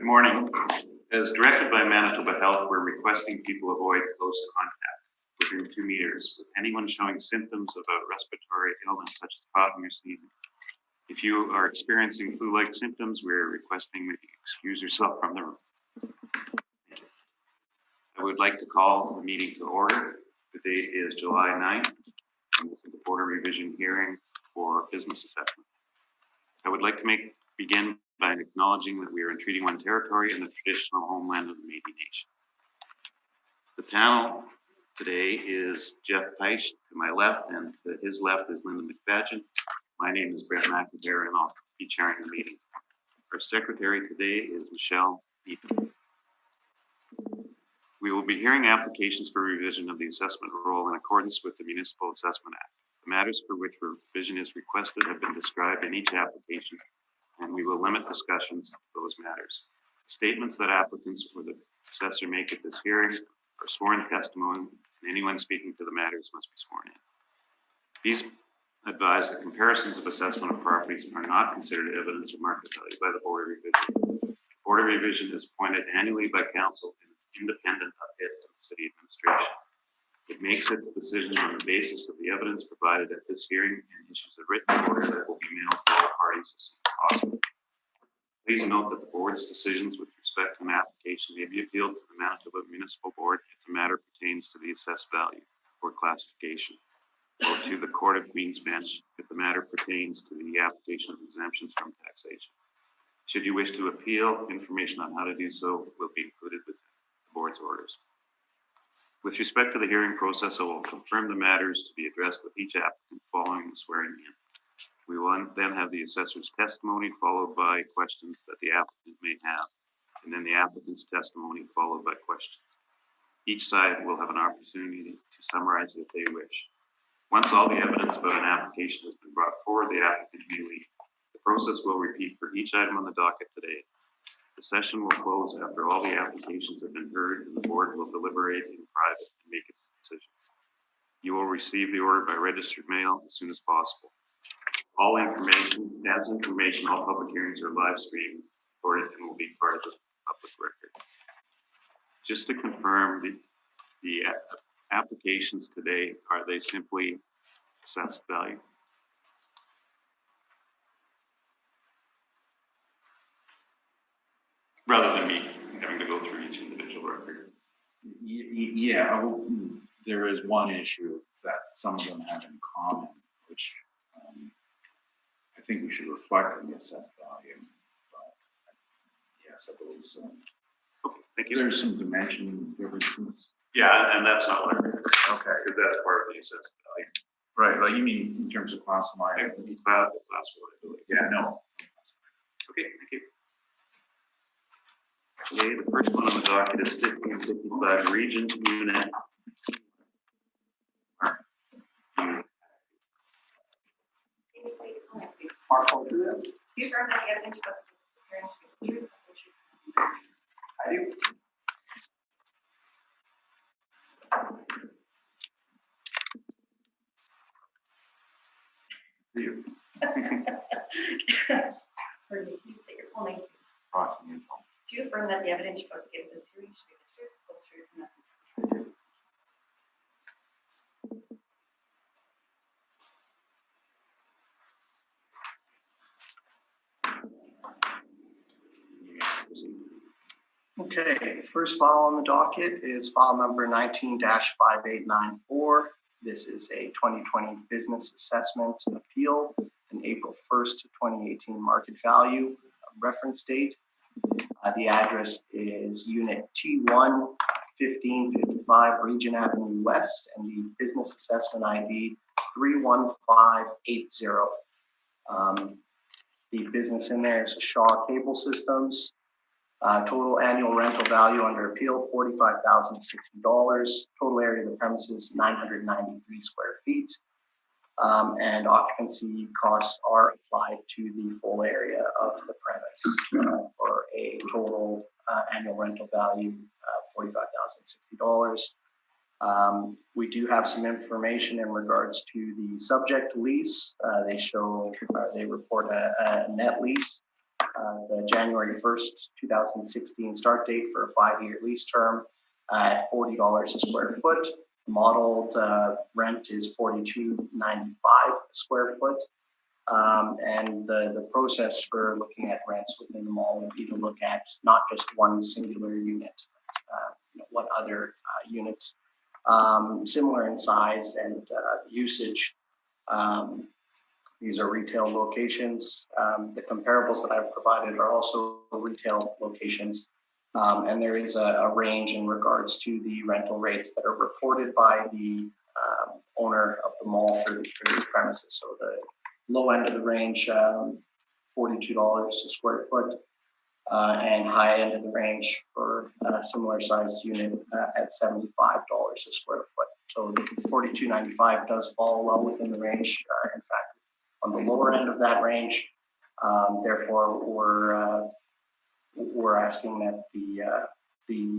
Good morning. As directed by Manitoba Health, we're requesting people avoid close contact within 2 meters with anyone showing symptoms of a respiratory illness such as coughing or sneezing. If you are experiencing flu-like symptoms, we're requesting that you excuse yourself from the room. I would like to call the meeting to order. The date is July 9th, and this is a border revision hearing for business assessment. I would like to begin by acknowledging that we are in Treaty 1 territory and the traditional homeland of the Métis Nation. The panel today is Jeff Peisch to my left, and to his left is Linda McFadgen. My name is Brett McIntyre, and I'll be chairing the meeting. Our secretary today is Michelle Eaton. We will be hearing applications for revision of the assessment roll in accordance with the Municipal Assessment Act. The matters for which revision is requested have been described in each application, and we will limit discussions to those matters. Statements that applicants or the assessor make at this hearing are sworn testimony, and anyone speaking to the matters must be sworn in. These advise that comparisons of assessment of properties are not considered evidence of market value by the Board of Revision. The Board of Revision is appointed annually by Council and is independent of it and the City Administration. It makes its decisions on the basis of the evidence provided at this hearing and issues a written order that will be mailed to all parties as soon as possible. Please note that the Board's decisions with respect to an application may be appealed to the Manitoba Municipal Board if the matter pertains to the assessed value or classification, or to the Court of Queen's Bench if the matter pertains to the application of exemptions from taxation. Should you wish to appeal, information on how to do so will be included within the Board's orders. With respect to the hearing process, I will confirm the matters to be addressed with each applicant following the swearing in. We will then have the assessor's testimony followed by questions that the applicant may have, and then the applicant's testimony followed by questions. Each side will have an opportunity to summarize if they wish. Once all the evidence about an application has been brought forward, the applicant may leave. The process will repeat for each item on the docket today. The session will close after all the applications have been heard, and the Board will deliberate in private and make its decision. You will receive the order by registered mail as soon as possible. All information, all public hearings are live streamed, recorded, and will be part of the public record. Just to confirm, the applications today, are they simply assessed value? Rather than me having to go through each individual record. Yeah, there is one issue that some of them have in common, which I think we should reflect in the assessed value. But yes, I believe so. Okay, thank you. There's some dimension differences. Yeah, and that's not what I heard. Okay. Because that's part of the assessed value. Right, like you mean in terms of classifying? Class liability. Yeah, no. Okay, thank you. Okay, the first one on the docket is 1555 Region Unit. I do. See you. Please state your full name, please. Do you affirm that the evidence you're about to give this hearing should be the truth, full truth, and nothing but the truth? Okay, first file on the docket is file number 19-5894. This is a 2020 business assessment appeal, an April 1st to 2018 market value reference date. The address is Unit T1, 1555 Region Avenue West, and the business assessment ID 31580. The business in there is Shaw Cable Systems. Total annual rental value under appeal, $45,060. Total area of the premises, 993 square feet. And occupancy costs are applied to the full area of the premise for a total annual rental value of $45,060. We do have some information in regards to the subject lease. They report a net lease the January 1st, 2016 start date for a 5-year lease term at $40 a square foot. Modeled rent is $42.95 a square foot. And the process for looking at rents within the mall would be to look at not just one singular unit, what other units similar in size and usage. These are retail locations. The comparables that I've provided are also retail locations. And there is a range in regards to the rental rates that are reported by the owner of the mall for these premises. So the low end of the range, $42 a square foot, and high end of the range for a similar sized unit at $75 a square foot. So the $42.95 does fall well within the range. In fact, on the lower end of that range, therefore we're asking that the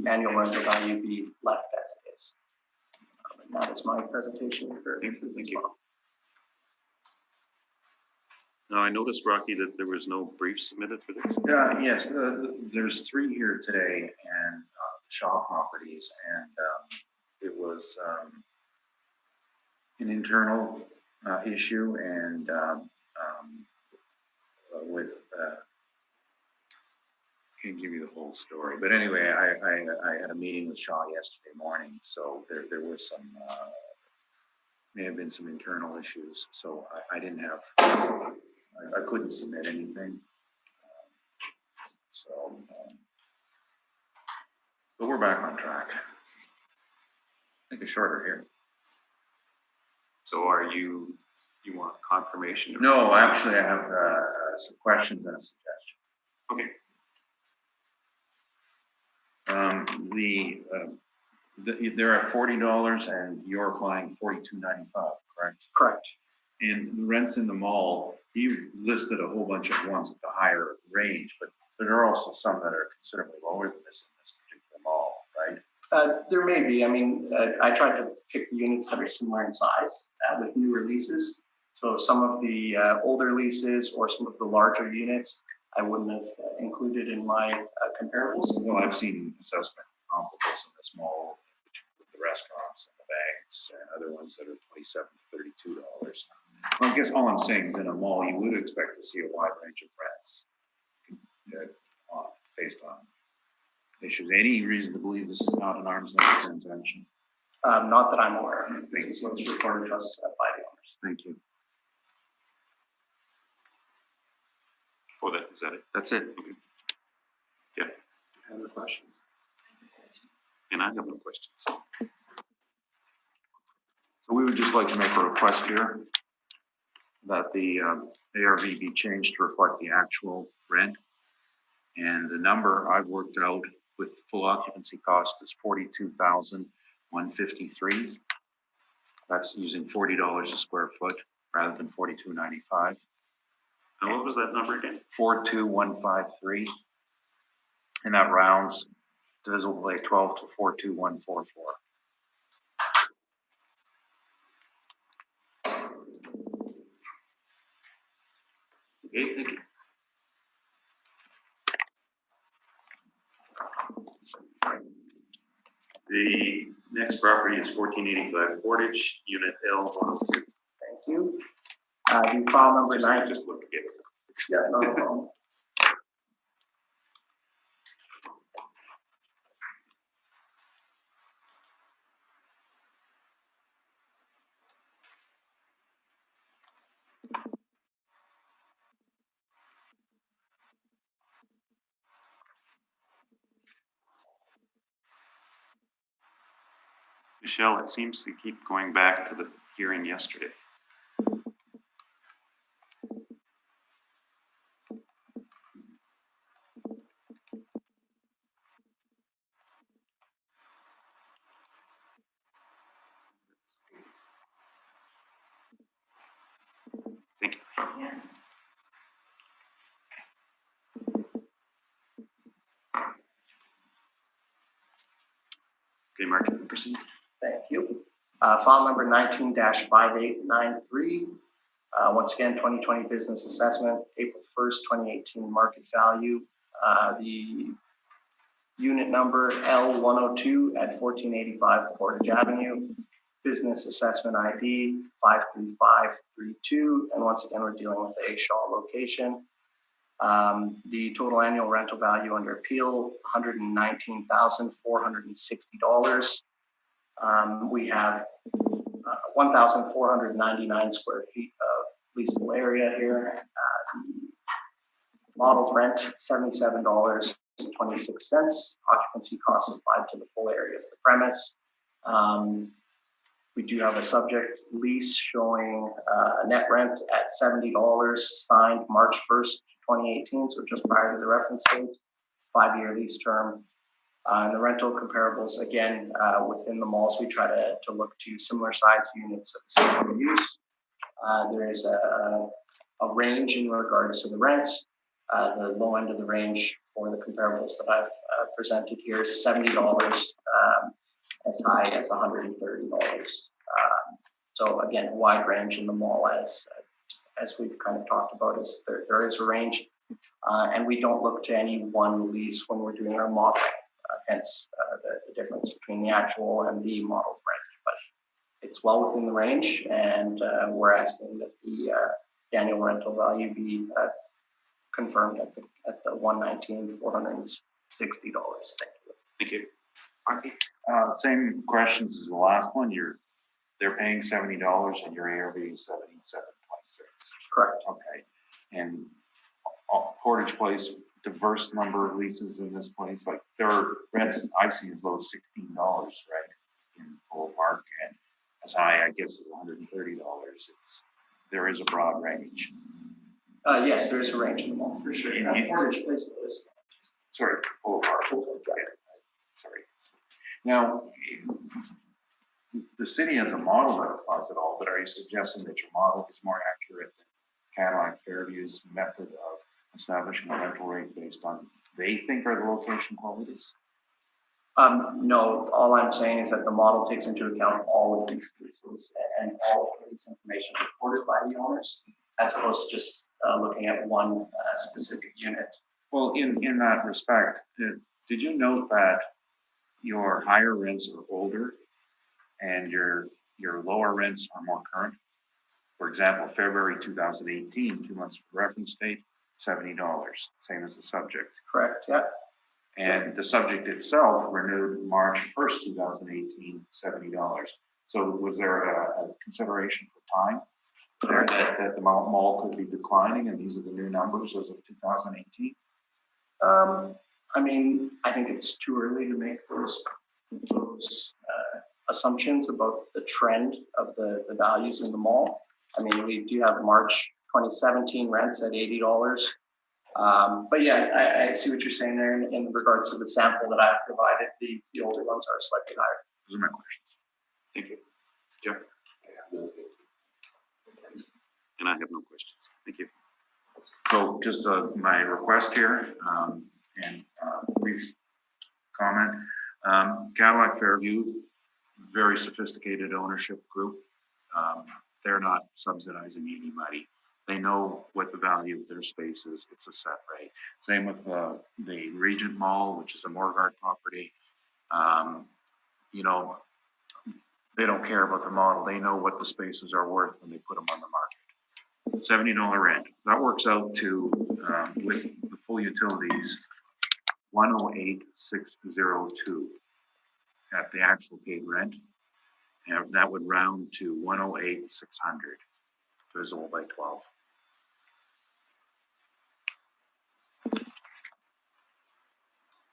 annual rental value be left as it is. And that is my presentation. Thank you. Now, I noticed, Rocky, that there was no brief submitted for this. Yes, there's 3 here today, and Shaw Properties, and it was an internal issue, and with can't give you the whole story, but anyway, I had a meeting with Shaw yesterday morning, so there was some may have been some internal issues, so I didn't have. I couldn't submit anything. But we're back on track. I think it's shorter here. So you want confirmation? No, actually I have some questions and a suggestion. Okay. They're at $40 and you're applying $42.95, correct? Correct. And the rents in the mall, you listed a whole bunch of ones at the higher range, but there are also some that are considerably lower than this in this particular mall, right? There may be. I mean, I tried to pick units that are similar in size with newer leases. So some of the older leases or some of the larger units, I wouldn't have included in my comparables. Well, I've seen assessment comparables in this mall with the restaurants and the banks and other ones that are $27 to $32. Well, I guess all I'm saying is in a mall, you would expect to see a wide range of rents based on issues. Any reason to believe this is not an arm's length transaction? Not that I'm aware of. This is what's reported to us by the owners. Thank you. Oh, is that it? That's it. Okay. Yeah. Other questions? And I have no questions. So we would just like to make a request here that the ARV be changed to reflect the actual rent. And the number I've worked out with full occupancy cost is $42,153. That's using $40 a square foot rather than $42.95. And what was that number again? 42153. And that rounds divisible by 12 to 42144. Okay, thank you. The next property is 1485 Portage, Unit L102. Thank you. The file number 9. Just look again. Yeah, no problem. Michelle, it seems to keep going back to the hearing yesterday. Thank you. Yeah. Okay, Mark, you can proceed. Thank you. File number 19-5893. Once again, 2020 business assessment, April 1st, 2018 market value. The unit number L102 at 1485 Portage Avenue. Business assessment ID 53532. And once again, we're dealing with a Shaw location. The total annual rental value under appeal, $119,460. We have 1,499 square feet of leasable area here. Modeled rent, $77.26. Occupancy costs applied to the full area of the premise. We do have a subject lease showing a net rent at $70, signed March 1st, 2018, so just prior to the reference date, 5-year lease term. And the rental comparables, again, within the malls, we try to look to similar size units of the same use. There is a range in regards to the rents. The low end of the range for the comparables that I've presented here is $70, as high as $130. So again, a wide range in the mall, as we've kind of talked about, is there is a range, and we don't look to any one lease when we're doing our modeling. Hence the difference between the actual and the modeled range, but it's well within the range, and we're asking that the annual rental value be confirmed at the $119,460. Thank you. Thank you. Okay. Same questions as the last one. They're paying $70 and your ARV is $77.26. Correct. Okay. And Portage Place, diverse number of leases in this place. Like there are rents I've seen as low as $16, right, in Polo Park, and as high, I guess, as $130. There is a broad range. Yes, there is a range in the mall for sure. Portage Place, though, is. Sorry, Polo Park. Sorry. Now, the city has a model that applies it all, but are you suggesting that your model is more accurate than Cadillac Fairview's method of establishing a rental rate based on they think are the location qualities? No, all I'm saying is that the model takes into account all of these leases and all of this information reported by the owners, as opposed to just looking at one specific unit. Well, in that respect, did you note that your higher rents are older and your lower rents are more current? For example, February 2018, 2 months for reference date, $70, same as the subject. Correct, yeah. And the subject itself renewed March 1st, 2018, $70. So was there a consideration for time there that the mall could be declining, and these are the new numbers as of 2018? I mean, I think it's too early to make those assumptions about the trend of the values in the mall. I mean, we do have March 2017 rents at $80. But yeah, I see what you're saying there in regards to the sample that I've provided. The older ones are slightly higher. Those are my questions. Thank you. Jeff? And I have no questions. Thank you. So just my request here, and brief comment. Cadillac Fairview, very sophisticated ownership group. They're not subsidizing anybody. They know what the value of their space is. It's a set rate. Same with the Regent Mall, which is a Morguard property. You know, they don't care about the model. They know what the spaces are worth when they put them on the market. $70 rent. That works out to, with the full utilities, $108,602 at the actual paid rent. And that would round to $108,600 divisible by 12.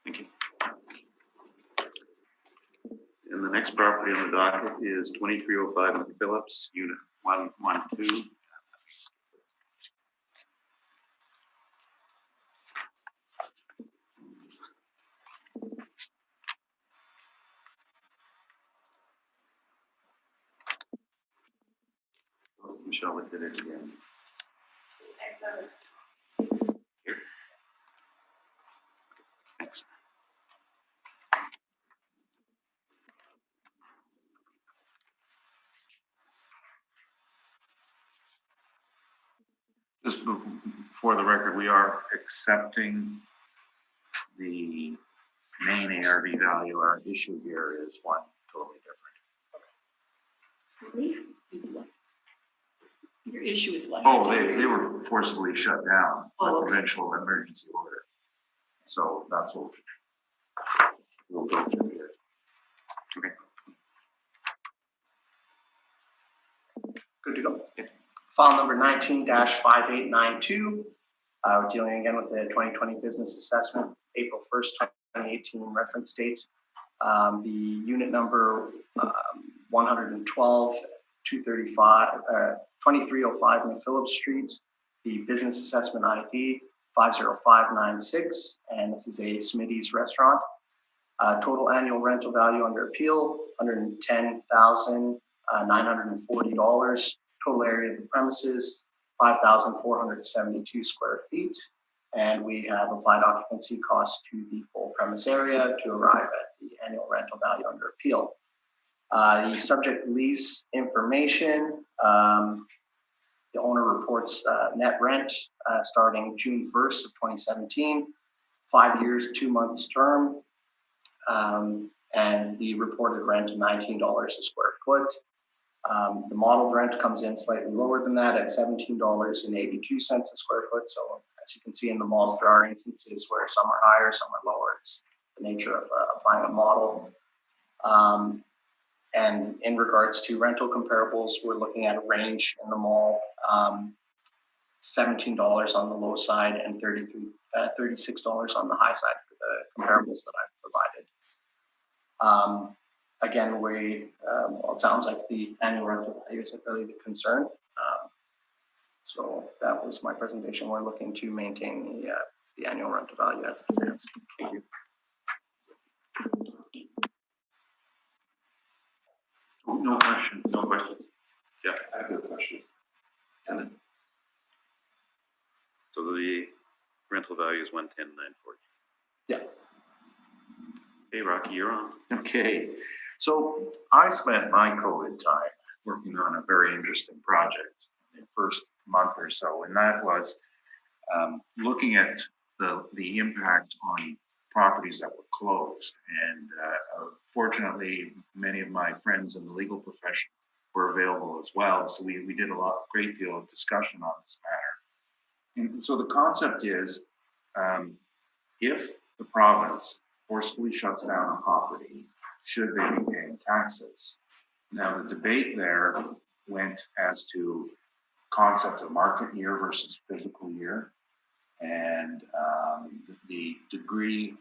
Thank you. And the next property on the docket is 2305 McPhillips, Unit 112. Michelle did it again. Here. Thanks. Just for the record, we are accepting the main ARV value. Our issue here is one totally different. Is what? Your issue is what? Oh, they were forcibly shut down by Oh, okay. provincial emergency order. So that's what we'll go through here. Okay. Good to go. File number 19-5892. We're dealing again with the 2020 business assessment, April 1st, 2018 reference date. The unit number 112, 2305 McPhillips Street. The business assessment ID 50596, and this is a Smitty's restaurant. Total annual rental value under appeal $110,940. Total area of the premises 5,472 square feet, and we have applied occupancy costs to the full premise area to arrive at the annual rental value under appeal. The subject lease information, the owner reports net rent starting June 1st of 2017, 5 years, 2 months term, and the reported rent $19 a square foot. The modeled rent comes in slightly lower than that at $17.82 a square foot. So as you can see in the malls, there are instances where some are higher, some are lower. It's the nature of applying a model. And in regards to rental comparables, we're looking at a range in the mall, $17 on the low side and $36 on the high side for the comparables that I've provided. Again, well, it sounds like the annual rental value is really the concern. So that was my presentation. We're looking to maintain the annual rental value as it stands. Thank you. No questions. No questions? Yeah. I have no questions. So the rental value is 110,940. Yeah. Hey, Rocky, you're on. Okay, so I spent my COVID time working on a very interesting project in the first month or so, and that was looking at the impact on properties that were closed. And fortunately, many of my friends in the legal profession were available as well. So we did a great deal of discussion on this matter. And so the concept is, if the province forcibly shuts down a property, should they be paying taxes? Now, the debate there went as to concept of market year versus physical year, and the degree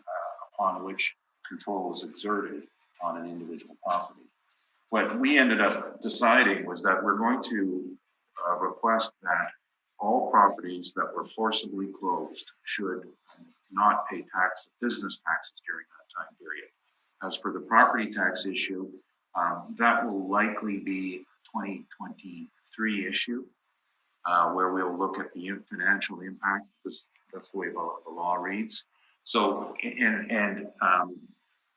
upon which control was exerted on an individual property. What we ended up deciding was that we're going to request that all properties that were forcibly closed should not pay business taxes during that time period. As for the property tax issue, that will likely be a 2023 issue, where we'll look at the financial impact, because that's the way the law reads. So,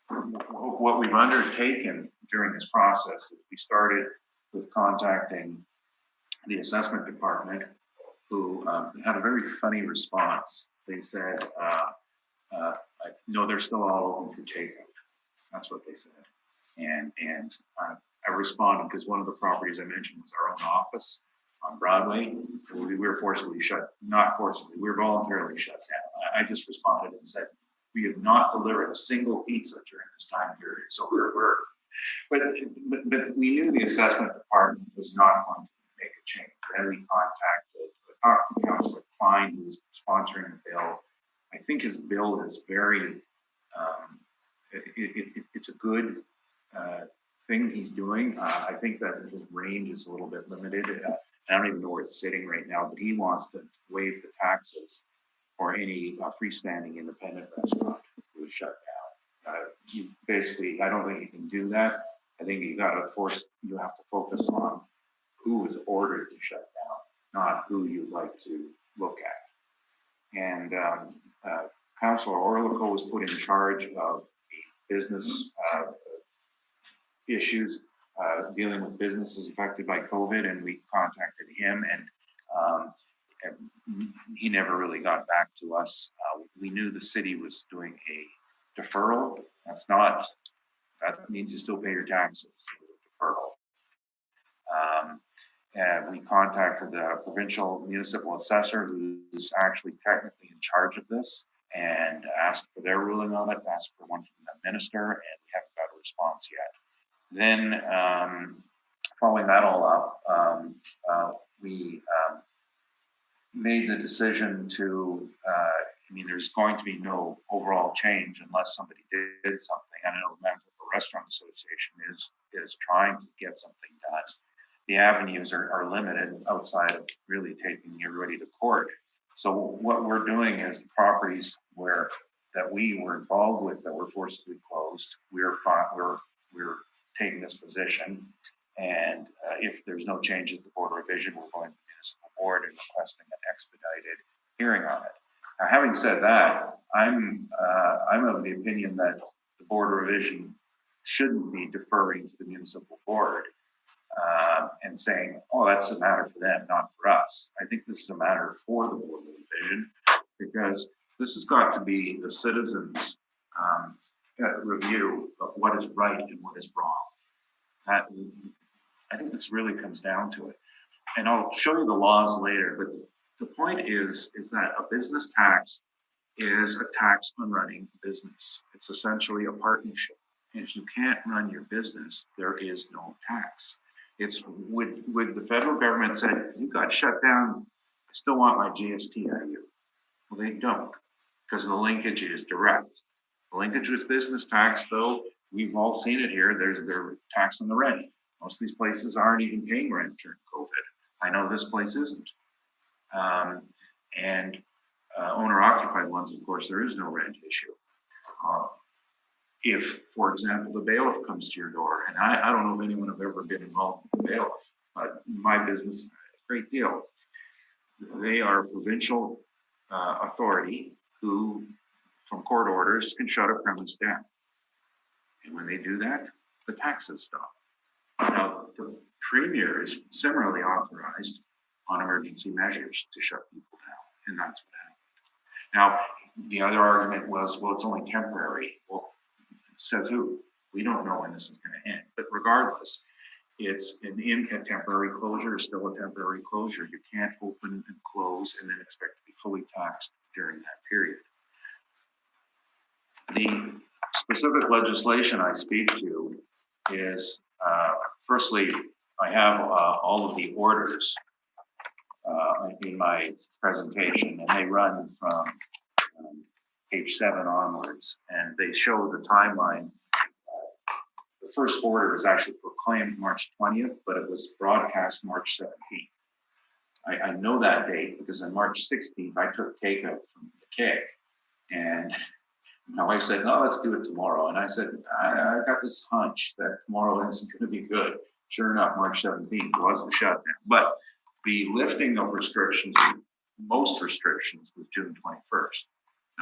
what we've undertaken during this process is we started with contacting the assessment department, who had a very funny response. They said, no, they're still all open for takeout. That's what they said. And I responded, because one of the properties I mentioned was our own office on Broadway. We were forcibly not forcibly, we were voluntarily shut down. I just responded and said, we have not delivered a single pizza during this time period. So but we knew the assessment department was not going to make a change. Then we talked to Councillor Klein, who was sponsoring the bill. I think his bill is very, it's a good thing he's doing. I think that his range is a little bit limited. I don't even know where it's sitting right now, but he wants to waive the taxes for any freestanding independent restaurant who is shut down. Basically, I don't think you can do that. I think you have to focus on who is ordered to shut down, not who you'd like to look at. And Councillor Orlico was put in charge of the business issues, dealing with businesses affected by COVID, and we contacted him. And he never really got back to us. We knew the city was doing a deferral. That means you still pay your taxes, deferral. And we contacted the provincial municipal assessor, who's actually technically in charge of this, and asked for their ruling on it, asked for one from the minister, and we haven't got a response yet. Then, following that all up, we made the decision to, there's going to be no overall change unless somebody did something. I know the Restaurant Association is trying to get something done. The avenues are limited outside of really taking everybody to court. So what we're doing is the properties that we were involved with that were forcibly closed, we're taking this position. And if there's no change at the Board of Revision, we're going to the municipal board and requesting an expedited hearing on it. Now, having said that, I'm of the opinion that the Board of Revision shouldn't be deferring to the municipal board and saying, oh, that's a matter for them, not for us. I think this is a matter for the Board of Revision, because this has got to be the citizens' review of what is right and what is wrong. I think this really comes down to it. And I'll show you the laws later, but the point is that a business tax is a tax on running a business. It's essentially a partnership. And if you can't run your business, there is no tax. It's with the federal government said, you got shut down, I still want my GST out of you. Well, they don't, because the linkage is direct. The linkage with business tax, though, we've all seen it here, there's tax on the rent. Most of these places aren't even paying rent during COVID. I know this place isn't. And owner-occupied ones, of course, there is no rent issue. If, for example, the bailiff comes to your door, and I don't know if anyone have ever been involved with the bailiff, but my business, a great deal. They are a provincial authority who, from court orders, can shut a premise down. And when they do that, the taxes stop. Now, the Premier is similarly authorized on emergency measures to shut people down, and that's what happened. Now, the other argument was, well, it's only temporary. Well, says who? We don't know when this is going to end. But regardless, it's a temporary closure is still a temporary closure. You can't open and close and then expect to be fully taxed during that period. The specific legislation I speak to is, firstly, I have all of the orders in my presentation, and they run from page 7 onwards, and they show the timeline. The first order is actually proclaimed March 20th, but it was broadcast March 17th. I know that date because on March 16th, I took takeout from the keg, and my wife said, no, let's do it tomorrow. And I said, I got this hunch that tomorrow isn't going to be good. Sure enough, March 17th was the shutdown. But the lifting of restrictions, most restrictions, was June 21st.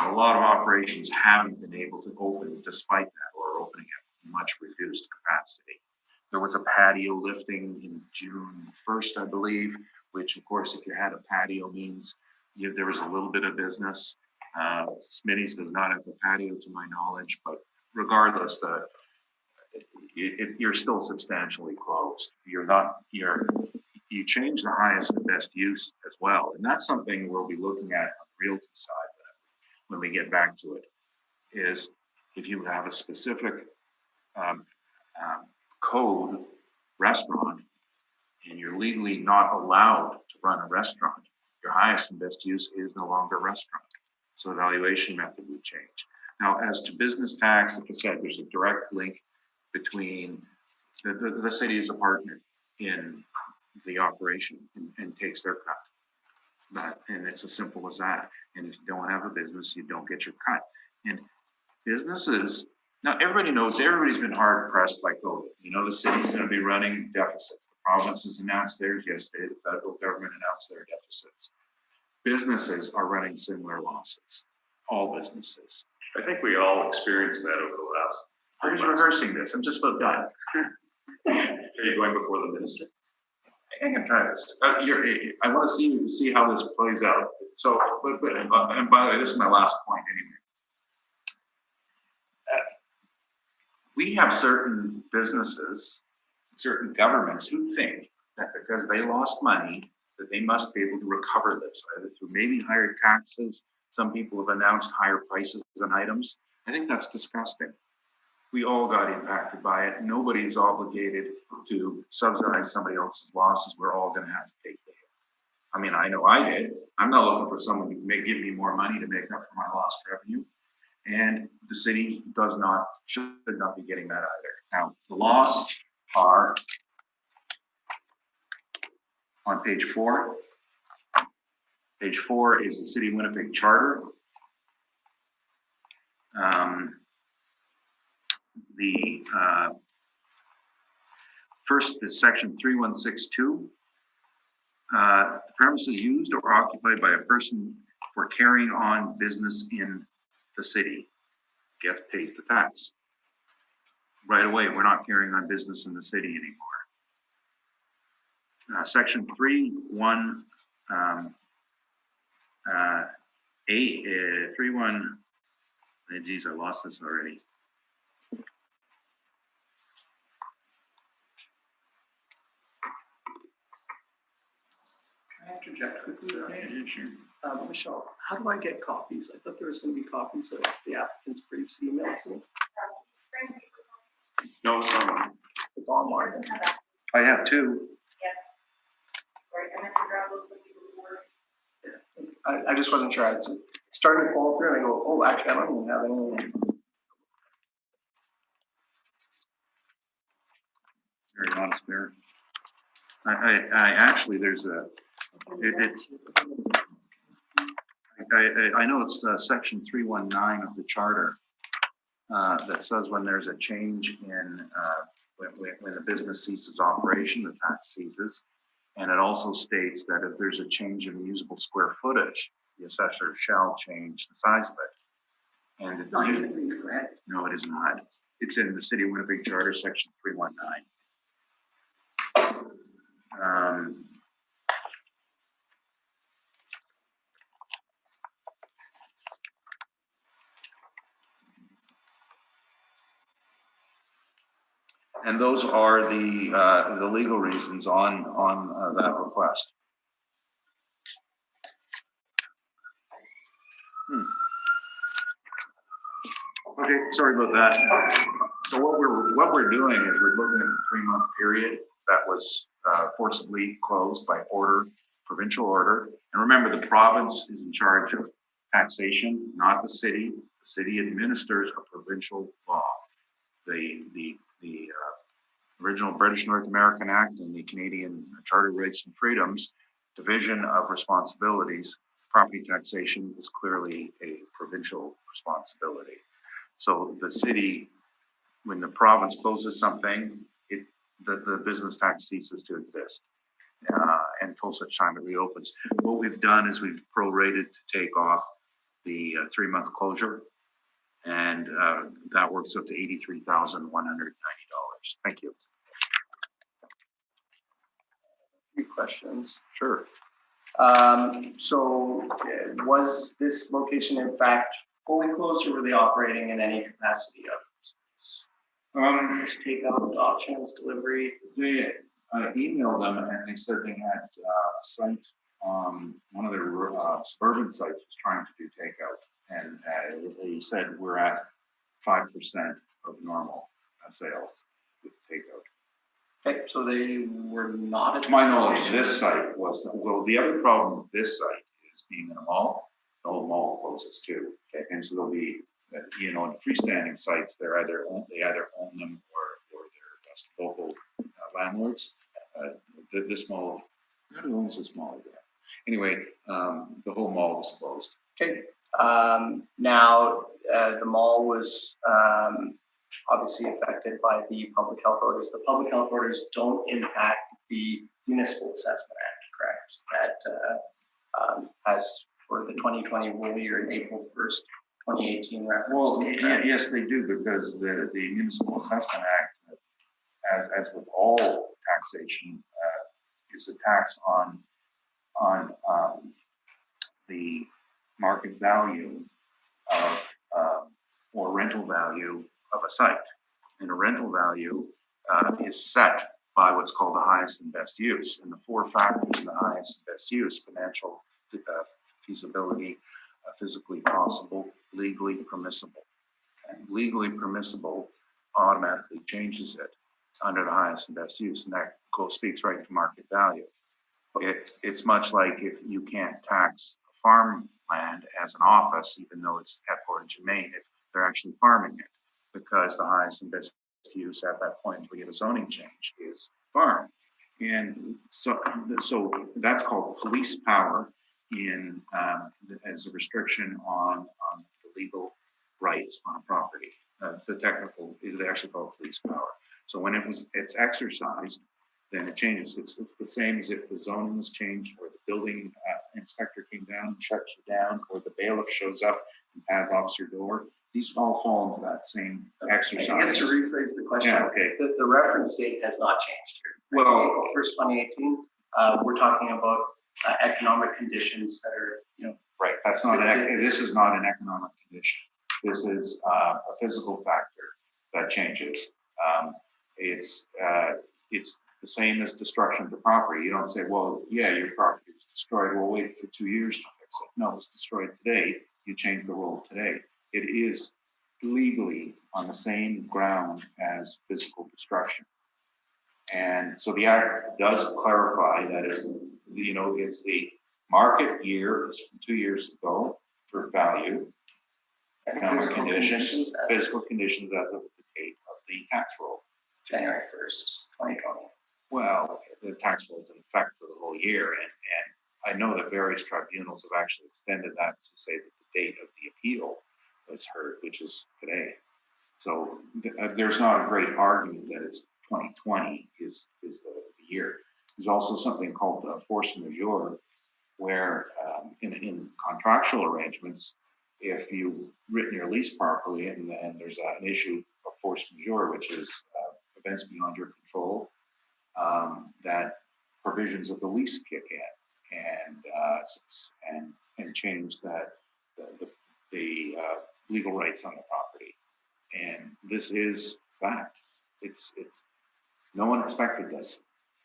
And a lot of operations haven't been able to open despite that, or opening at much reduced capacity. There was a patio lifting in June 1st, I believe, which of course, if you had a patio means there was a little bit of business. Smitty's does not have a patio to my knowledge, but regardless, you're still substantially closed. You change the highest and best use as well. And that's something we'll be looking at on the realty side when we get back to it, is if you have a specific code restaurant and you're legally not allowed to run a restaurant, your highest and best use is no longer a restaurant. So the valuation method would change. Now, as to business tax, like I said, there's a direct link between the city is a partner in the operation and takes their cut. And it's as simple as that. And if you don't have a business, you don't get your cut. And businesses, now everybody knows, everybody's been hard pressed by COVID. You know, the city's going to be running deficits. The provinces announced theirs yesterday. The federal government announced their deficits. Businesses are running similar losses. All businesses. I think we all experienced that over the last. I'm just rehearsing this. I'm just about done. Are you going before the minister? I can try this. I want to see how this plays out. So, and by the way, this is my last point anyway. We have certain businesses, certain governments who think that because they lost money, that they must be able to recover this, either through maybe higher taxes. Some people have announced higher prices on items. I think that's disgusting. We all got impacted by it. Nobody's obligated to subsidize somebody else's losses. We're all going to have to take the hit. I mean, I know I did. I'm not looking for someone who may give me more money to make up for my lost revenue. And the city should not be getting that either. Now, the laws are on page 4. Page 4 is the City of Winnipeg Charter. First is section 3162. The premises used or occupied by a person for carrying on business in the city pays the tax. Right away, we're not carrying on business in the city anymore. Section 31 geez, I lost this already. Can I interject quickly? Yeah, sure. Michelle, how do I get copies? I thought there was going to be copies of the applicant's briefs emailed to me. No, it's not. It's online. I have 2. Yes. Sorry, I meant to grab those with you before. I just wasn't sure. I started to fall through and I go, oh, actually, I don't even have any. Very honest, Mayor. I actually, there's a, I know it's section 319 of the charter that says when there's a change in, when the business ceases operation, the tax ceases. And it also states that if there's a change in usable square footage, the assessor shall change the size of it. And It's not even correct. no, it is not. It's in the City of Winnipeg Charter, section 319. And those are the legal reasons on that request. Okay, sorry about that. So what we're doing is we're looking at the 3-month period that was forcibly closed by order, provincial order. And remember, the province is in charge of taxation, not the city. The city administers a provincial law. The original British North American Act and the Canadian Charter of Rights and Freedoms division of responsibilities, property taxation is clearly a provincial responsibility. So the city, when the province closes something, the business tax ceases to exist until such time it reopens. What we've done is we've prorated to take off the 3-month closure, and that works up to $83,190. Thank you. 3 questions. Sure. So was this location in fact fully closed, or were they operating in any capacity of business? Just takeout, options, delivery? They emailed them and they said they had a site, one of their suburban sites was trying to do takeout. And they said we're at 5% of normal sales with takeout. Okay, so they were not. To my knowledge, this site was, well, the other problem with this site is being in a mall, the whole mall closes too. Okay, and so there'll be, in freestanding sites, they either own them or they're local landlords. This mall, who owns this mall again? Anyway, the whole mall was closed. Okay. Now, the mall was obviously affected by the public health orders. The public health orders don't impact the Municipal Assessment Act, correct? That has for the 2020 rule year in April 1st, 2018 reference. Well, yes, they do, because the Municipal Assessment Act, as with all taxation, is the tax on the market value of or rental value of a site. And a rental value is set by what's called the highest and best use. And the four factors in the highest and best use: financial feasibility, physically possible, legally permissible. And legally permissible automatically changes it under the highest and best use, and that speaks right to market value. It's much like if you can't tax farmland as an office, even though it's headquartered in Maine, if they're actually farming it, because the highest and best use at that point we get a zoning change is farm. And so that's called police power in as a restriction on the legal rights on a property. The technical is actually called police power. So when it's exercised, then it changes. It's the same as if the zoning was changed, or the building inspector came down and shuts you down, or the bailiff shows up and padlocks your door. These all fall into that same exercise. I guess to rephrase the question, Yeah, okay. the reference date has not changed here. Well, April 1st, 2018, we're talking about economic conditions that are, right. That's not this is not an economic condition. This is a physical factor that changes. It's the same as destruction of the property. You don't say, well, yeah, your property was destroyed. We'll wait for 2 years to fix it. No, it's destroyed today. You change the rule today. It is legally on the same ground as physical destruction. And so the act does clarify that it's the market year from 2 years ago for value, economic conditions, physical conditions as of the date of the tax roll. January 1st, 2020. Well, the tax roll is in effect for the whole year, and I know that various tribunals have actually extended that to say that the date of the appeal was heard, which is today. So there's not a great argument that it's 2020 is the year. There's also something called force majeure, where in contractual arrangements, if you've written your lease properly and there's an issue of force majeure, which is events beyond your control, that provisions of the lease kick in and change that the legal rights on the property. And this is fact. It's no one expected this.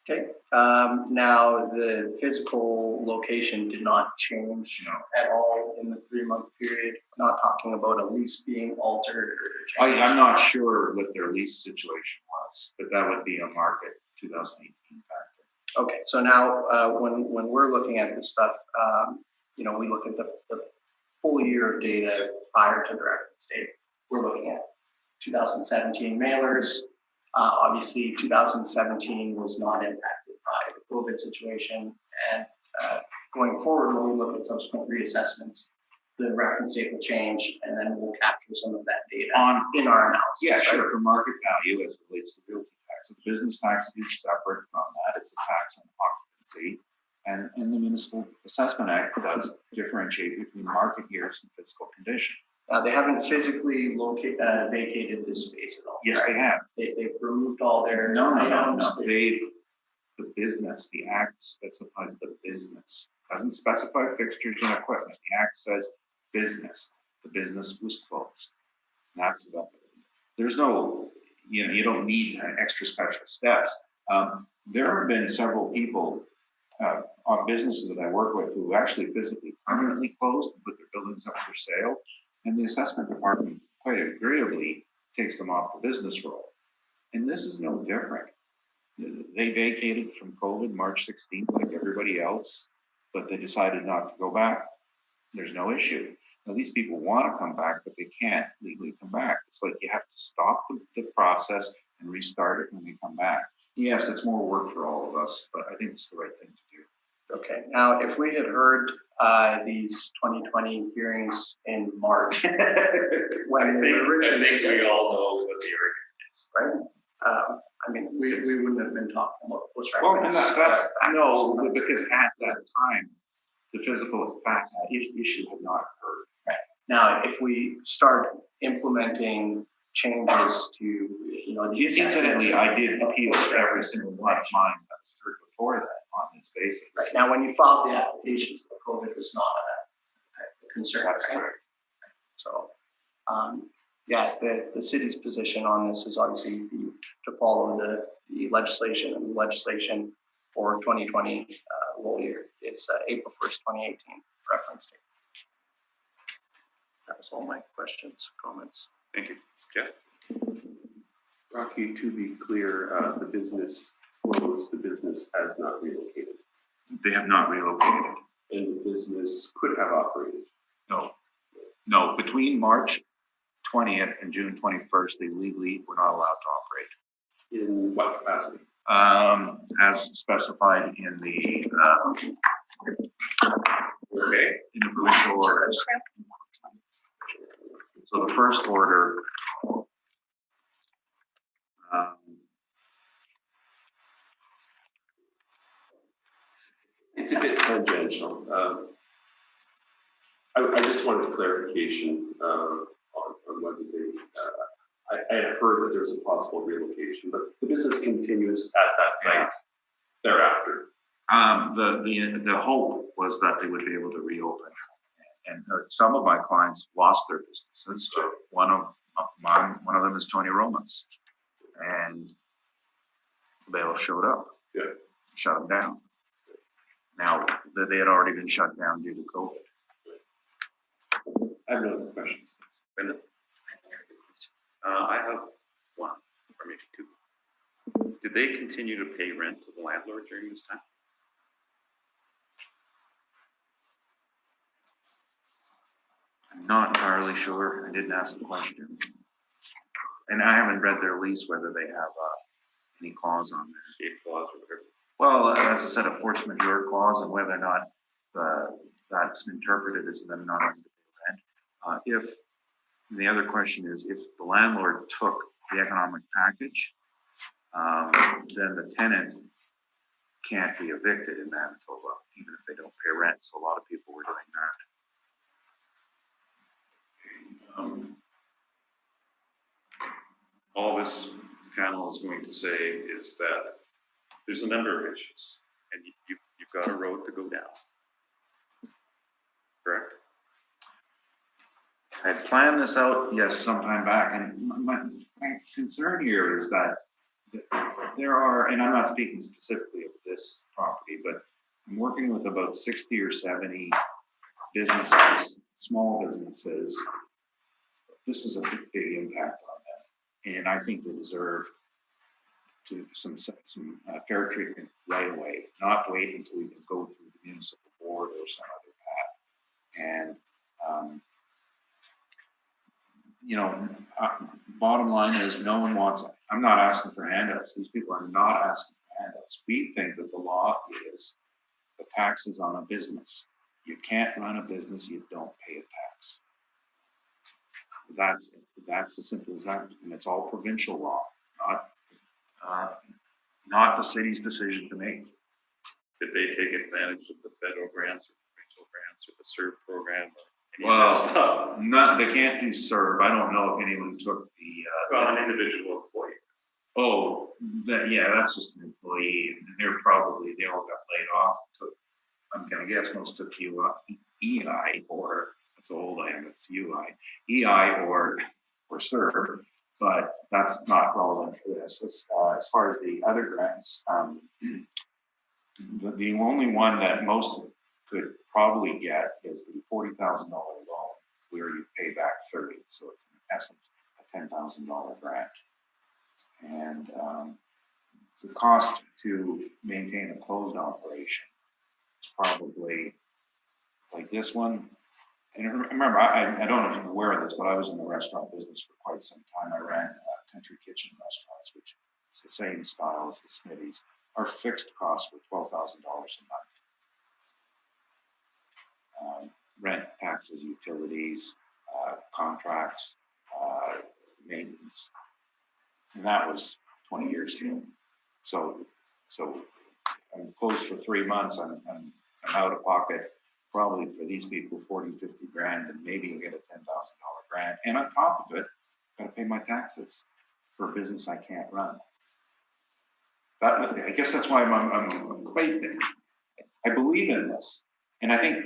Okay. Now the physical location did not change at all in the 3-month period. We're not talking about a lease being altered or changed. I'm not sure what their lease situation was, but that would be a market 2018 factor. Okay, so now when we're looking at this stuff, we look at the full year of data prior to the reference date. We're looking at 2017 mailers. Obviously, 2017 was not impacted by the COVID situation. And going forward, when we look at subsequent reassessments, the reference date will change, and then we'll capture some of that data in our analysis. Yeah, sure. Right? For market value as it relates to realty tax. The business tax is separate from that. It's a tax on occupancy. And the Municipal Assessment Act does differentiate between market years and physical condition. They haven't physically vacated this space at all. Yes, right? they have. They've removed all their No. items. The business, the act specifies the business. Doesn't specify fixtures and equipment. The act says business. The business was closed. That's the, there's no, you don't need extra special steps. There have been several people on businesses that I work with who actually physically permanently closed and put their buildings up for sale. And the assessment department quite agreeably takes them off the business roll. And this is no different. They vacated from COVID March 16th like everybody else, but they decided not to go back. There's no issue. Now, these people want to come back, but they can't legally come back. It's like you have to stop the process and restart it when we come back. Yes, it's more work for all of us, but I think it's the right thing to do. Okay. Now, if we had heard these 2020 hearings in March, when they were originally, I think we all know what the argument is, right? We wouldn't have been talking about post Well, reference. no, because at that time, the physical fact issue had not occurred. Right. Now, if we start implementing changes to, Incidentally, I did appeal every single one of mine that was heard before that on this basis. Right now, when you filed the applications, the COVID was not a concern. That's right? correct. So, yeah, the city's position on this is obviously to follow the legislation, and the legislation for 2020 whole year is April 1st, 2018 reference date. That was all my questions, comments. Thank you. Jeff? Rocky, to be clear, the business closed, the business has not relocated, They have not relocated. and the business could have operated. No, between March 20th and June 21st, they legally were not allowed to operate. In what capacity? As specified in the provincial orders. So the first order, It's a bit tangential. I just wanted clarification on whether I had heard that there's a possible relocation, but the business continues at that site thereafter. the hope was that they would be able to reopen. And some of my clients lost their businesses. One of them is Tony Roman's, and the bailiff showed up, shut them down. Now that they had already been shut down due to COVID. I have no other questions. Brendan? I have one, or maybe two. Did they continue to pay rent to the landlord during this time? I'm not entirely sure. I didn't ask the question. And I haven't read their lease, whether they have any clause on there. Escape clause or whatever? Well, as I said, a force majeure clause, and whether or not that's interpreted as them not having to pay rent. The other question is, if the landlord took the economic package, then the tenant can't be evicted in Manitoba, even if they don't pay rent. So a lot of people were doing that. All this panel is going to say is that there's a number of issues, and you've got a road to go down. Correct? I had planned this out, yes, sometime back, and my concern here is that there are, and I'm not speaking specifically of this property, but I'm working with about 60 or 70 businesses, small businesses. This is a big impact on them, and I think they deserve to some fair treatment right away, not wait until we can go through the municipal board or some other path. And bottom line is, no one wants, I'm not asking for handouts. These people are not asking for handouts. We think that the law is the taxes on a business. You can't run a business, you don't pay a tax. That's as simple as that, and it's all provincial law, not the city's decision to make. Did they take advantage of the federal grants or provincial grants or the SERV program? Or any of that stuff? Well, they can't do serve. I don't know if anyone took the. Well, an individual employee. Oh, that's just an employee, and they all got laid off. I'm gonna guess most took EI, or that's old I am, it's UI, EI or serve, but that's not relevant for this. As far as the other grants, the only one that most could probably get is the $40,000 loan, where you pay back 30. So it's in essence a $10,000 grant. And the cost to maintain a closed operation is probably like this one. And remember, I don't know if you're aware of this, but I was in the restaurant business for quite some time. I ran country kitchen restaurants, which is the same style as the Smitty's. Our fixed costs were $12,000 a month. Rent, taxes, utilities, contracts, maintenance. And that was 20 years ago. So I'm closed for 3 months. I'm out of pocket, probably for these people, 40, 50 grand, and maybe you get a $10,000 grant. And on top of it, I've got to pay my taxes for a business I can't run. I guess that's why I'm quite I believe in this. And I think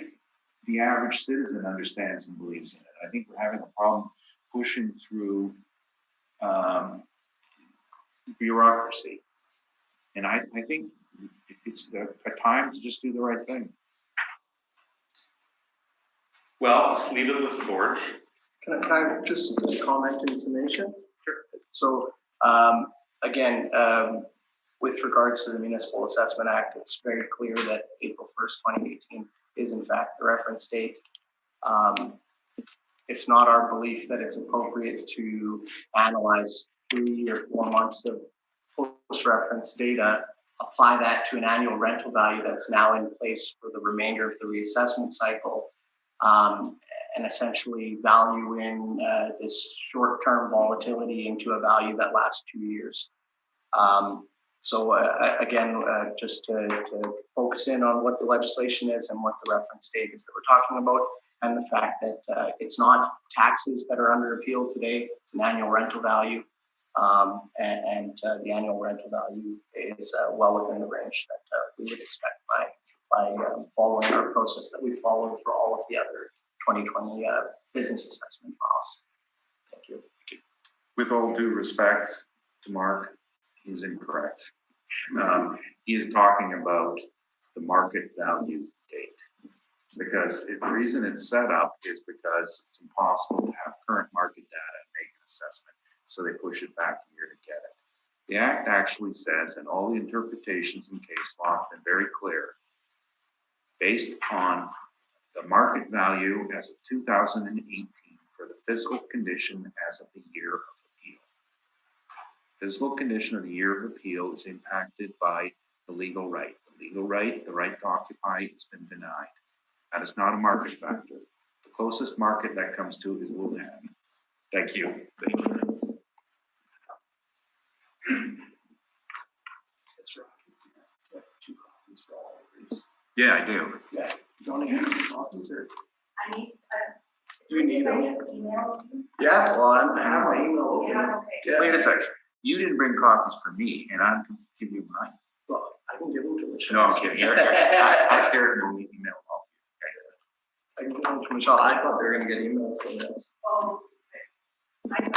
the average citizen understands and believes in it. I think we're having a problem pushing through bureaucracy. And I think it's a time to just do the right thing. Well, leave it with the board. Can I just comment in summation? Sure. So again, with regards to the Municipal Assessment Act, it's very clear that April 1st, 2018 is in fact the reference date. It's not our belief that it's appropriate to analyze 3 or 4 months of post-reference data, apply that to an annual rental value that's now in place for the remainder of the reassessment cycle, and essentially value in this short-term volatility into a value that lasts 2 years. So again, just to focus in on what the legislation is and what the reference date is that we're talking about, and the fact that it's not taxes that are under appeal today, it's an annual rental value. And the annual rental value is well within the range that we would expect by following our process that we followed for all of the other 2020 business assessment files. Thank you. With all due respect to Mark, he's incorrect. He is talking about the market value date, because the reason it's set up is because it's impossible to have current market data and make an assessment. So they push it back a year to get it. The Act actually says, and all the interpretations in case law have been very clear, based on the market value as of 2018 for the physical condition as of the year of appeal. Physical condition of the year of appeal is impacted by the legal right. The legal right, the right to occupy, has been denied. That is not a market factor. The closest market that comes to it is Wuhan. Thank you. Thank you. That's right. 2 copies for all of these. Yeah, I do. Yeah. Do you want to get 2 copies or? I need, Do you need can I them? just email you? Yeah, well, I have my email open. Yeah, okay. Yeah. Wait a second. You didn't bring copies for me, and I'm going to give you mine. Well, I can give them to Michelle. No, I'm kidding. I scared no email. I can give them to Michelle. I thought they were going to get emails from this. Oh, okay.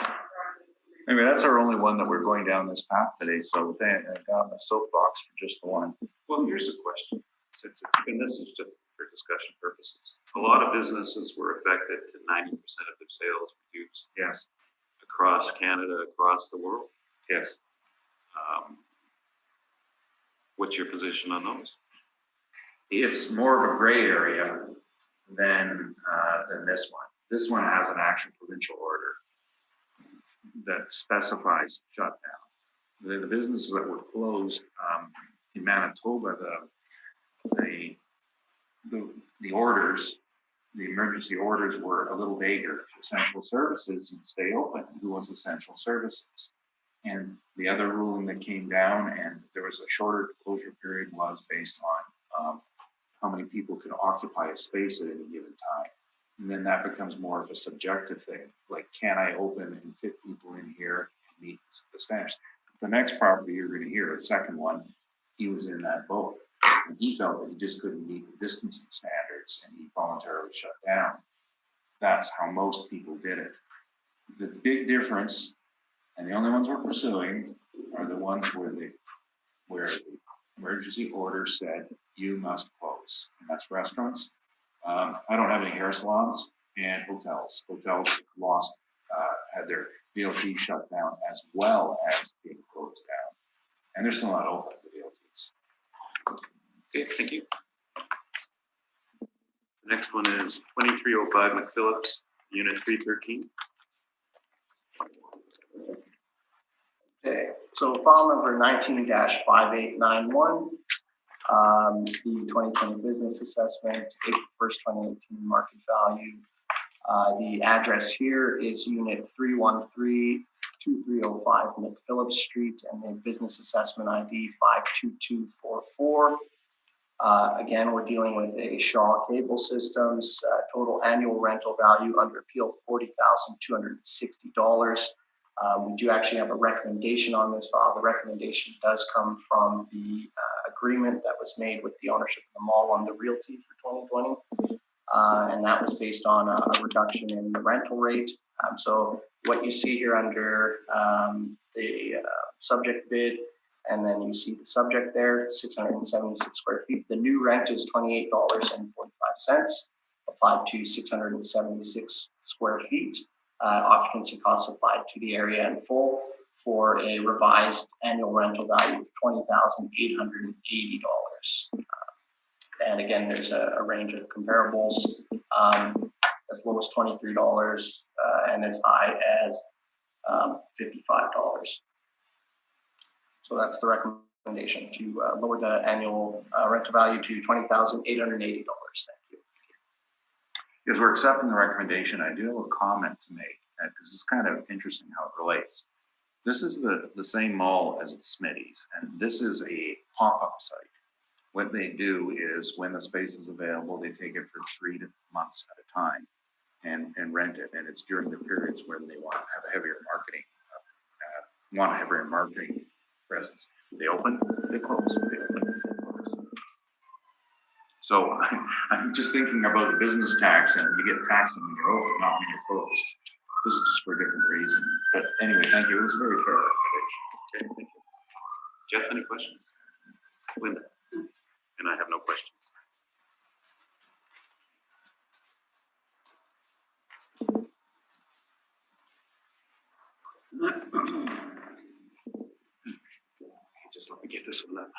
Anyway, that's our only one that we're going down this path today. So then I got my soapbox for just the one. Well, here's a question, since it's, and this is just for discussion purposes. A lot of businesses were affected to 90% of their sales reduced Yes. across Canada, across the world. Yes. What's your position on those? It's more of a gray area than this one. This one has an actual provincial order that specifies shutdown. The businesses that were closed in Manitoba, the orders, the emergency orders were a little vaguer. Essential services, you'd stay open. Who was essential services? And the other ruling that came down, and there was a shorter closure period, was based on how many people could occupy a space at any given time. And then that becomes more of a subjective thing. Like, can I open and fit people in here and meet the standards? The next property you're going to hear, the second one, he was in that boat. And he felt that he just couldn't meet the distancing standards, and he voluntarily shut down. That's how most people did it. The big difference, and the only ones we're pursuing, are the ones where the emergency order said you must close. And that's restaurants. I don't have any hair salons, and hotels. Hotels lost, had their VLT shut down as well as being closed down. And they're still not open, the VLTs. Okay, thank you. The next one is 2305 McPhillips, Unit 313. Okay, so file number 19-5891, the 2020 business assessment, April 1st, 2018 market value. The address here is Unit 313-2305 McPhillips Street, and the business assessment ID 52244. Again, we're dealing with a Shaw Cable Systems, total annual rental value under appeal $40,260. We do actually have a recommendation on this file. The recommendation does come from the agreement that was made with the ownership of the mall on the realty for 2020. And that was based on a reduction in the rental rate. So what you see here under the subject bid, and then you see the subject there, 676 square feet. The new rent is $28.45, applied to 676 square feet. Occupancy costs applied to the area in full for a revised annual rental value of $20,880. And again, there's a range of comparables as low as $23 and as high as $55. So that's the recommendation, to lower the annual rental value to $20,880. Thank you. Because we're accepting the recommendation, I do have a comment to make, because it's kind of interesting how it relates. This is the same mall as the Smitty's, and this is a pop-up site. What they do is when the space is available, they take it for 3 months at a time and rent it. And it's during the periods when they want to have a heavier marketing presence. They open, they close, they open, they close. So I'm just thinking about the business tax, and you get taxed when you're open, not when you're closed. This is just for a different reason. But anyway, thank you. It was a very fair recommendation. Okay, thank you. Jeff, any questions? Linda? And I have no questions. Just let me get this one up.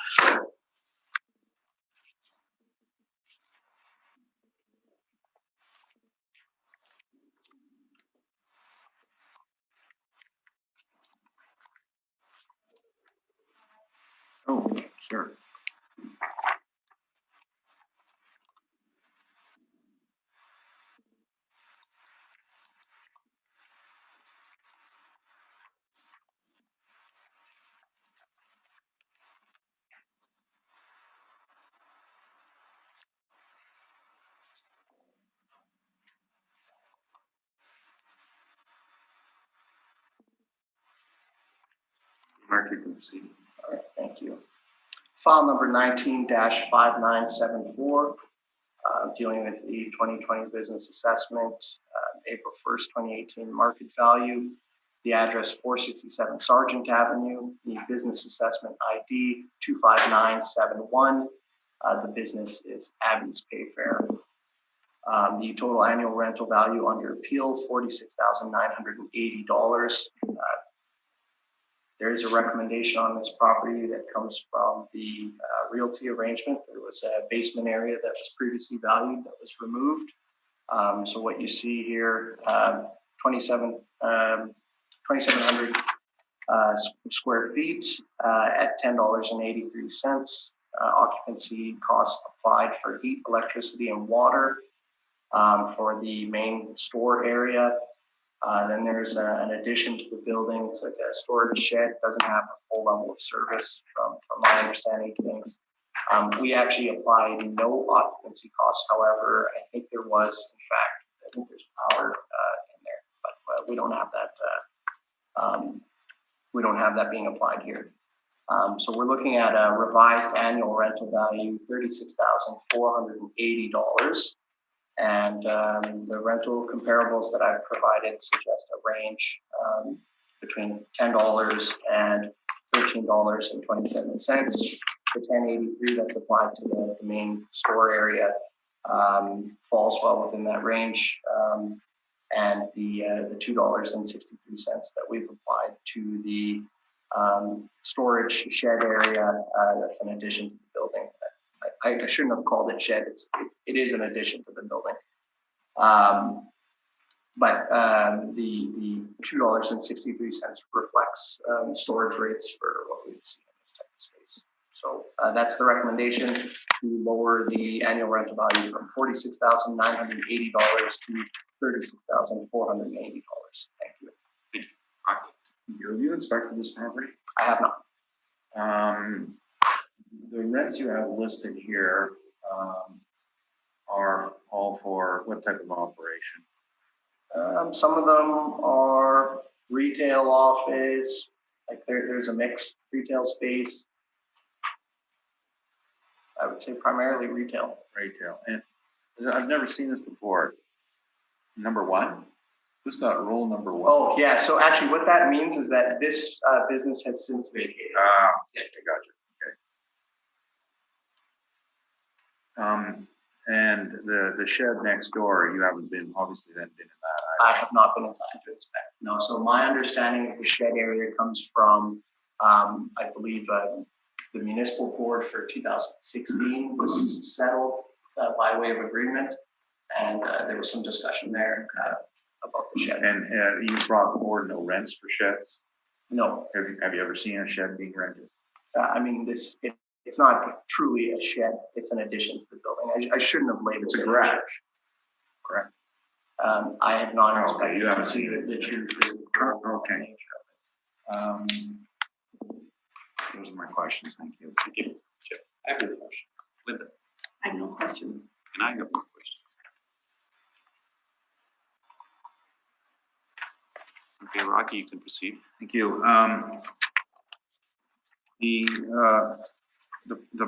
Oh, sure. Mark, you can proceed. All right, thank you. File number 19-5974, dealing with the 2020 business assessment, April 1st, 2018 market value, the address 467 Sargent Avenue, the business assessment ID 25971. The business is Abby's Payfair. The total annual rental value under appeal, $46,980. There is a recommendation on this property that comes from the realty arrangement. There was a basement area that was previously valued that was removed. So what you see here, 2,700 square feet at $10.83. Occupancy costs applied for heat, electricity, and water for the main store area. Then there's an addition to the building. It's like a storage shed. Doesn't have a full level of service from my understanding of things. We actually applied no occupancy costs. However, I think there was, in fact, I think there's power in there, but we don't have that. We don't have that being applied here. So we're looking at a revised annual rental value, $36,480. And the rental comparables that I've provided suggest a range between $10 and $13.27. The 1083 that's applied to the main store area falls well within that range. And the $2.63 that we've applied to the storage shed area, that's an addition to the building. I shouldn't have called it shed. It is an addition to the building. But the $2.63 reflects storage rates for what we would see in this type of space. So that's the recommendation, to lower the annual rental value from $46,980 to $36,480. Thank you. Have you inspected this property? I have not. The rents you have listed here are all for what type of operation? Some of them are retail office, like there's a mixed retail space. I would say primarily retail. Retail. And I've never seen this before. Number one? Who's got rule number one? Oh, yeah, so actually what that means is that this business has since vacated. Yeah, I got you. Okay. And the shed next door, you haven't been, obviously, then been in that. I have not been inside to inspect. No, so my understanding of the shed area comes from, I believe, the municipal board for 2016 was settled by way of agreement. And there was some discussion there about the shed. And you brought forward no rents for sheds? No, Have you ever seen a shed being rented? I mean, it's not truly a shed. It's an addition to the building. I shouldn't have labeled it. It's a garage. Correct. I have not Okay, inspected. you haven't to seen it. the true Okay. nature of it. Those are my questions. Thank you. Thank you. Jeff, I have a question. Linda, I have no question. and I have one question. Okay, Rocky, you can proceed. Thank you. The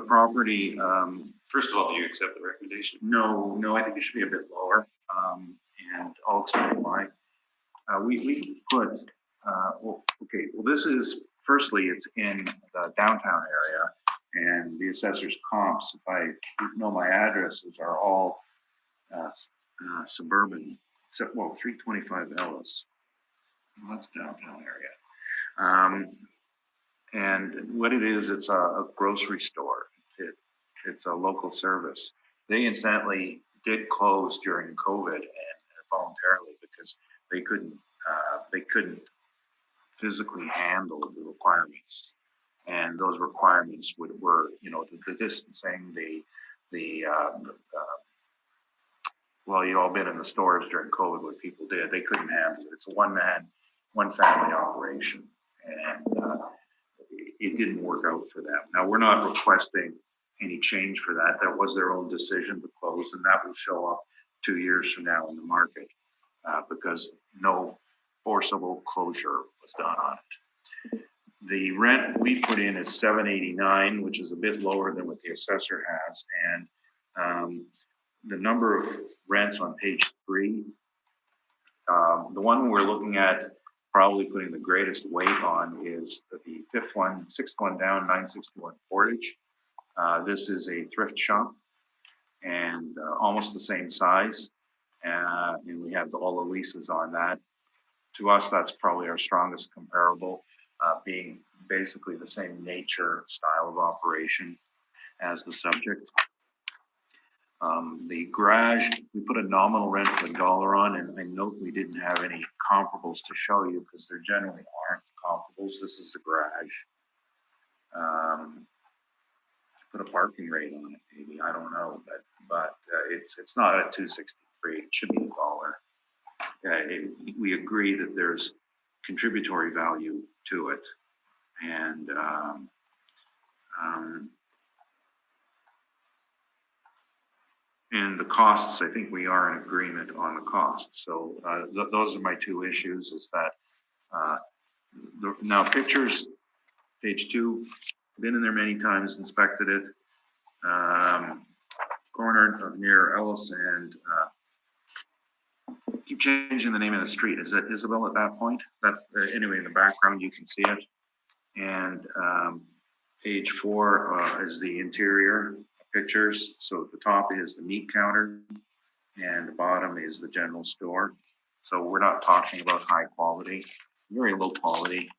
property, First of all, do you accept the recommendation? no, I think it should be a bit lower. And I'll explain why. We put, well, this is, firstly, it's in the downtown area, and the assessor's comps, if I know my addresses, are all suburban, except, well, 325 Ellis. Well, that's downtown area. And what it is, it's a grocery store. It's a local service. They incidentally did close during COVID and voluntarily because they couldn't physically handle the requirements. And those requirements were, the distancing, well, you all been in the stores during COVID, what people did, they couldn't handle it. It's a one family operation. And it didn't work out for them. Now, we're not requesting any change for that. That was their own decision to close, and that will show up 2 years from now in the market because no forcible closure was done on it. The rent we put in is $789, which is a bit lower than what the assessor has. And the number of rents on page 3, the one we're looking at, probably putting the greatest weight on, is the sixth one down, 961 Portage. This is a thrift shop and almost the same size. And we have all the leases on that. To us, that's probably our strongest comparable, being basically the same nature, style of operation as the subject. The garage, we put a nominal rent of $1 on, and I note we didn't have any comparables to show you because there generally aren't comparables. This is the garage. Put a parking rate on it, maybe, I don't know, but it's not at $263. It should be $1. We agree that there's contributory value to it, and the costs, I think we are in agreement on the costs. So those are my two issues, is that now pictures, page 2, been in there many times, inspected it. Corner near Ellis and keep changing the name of the street. Is it Isabel at that point? That's anyway, in the background, you can see it. And page 4 is the interior pictures. So at the top is the meat counter and the bottom is the general store. So we're not talking about high quality, very low quality.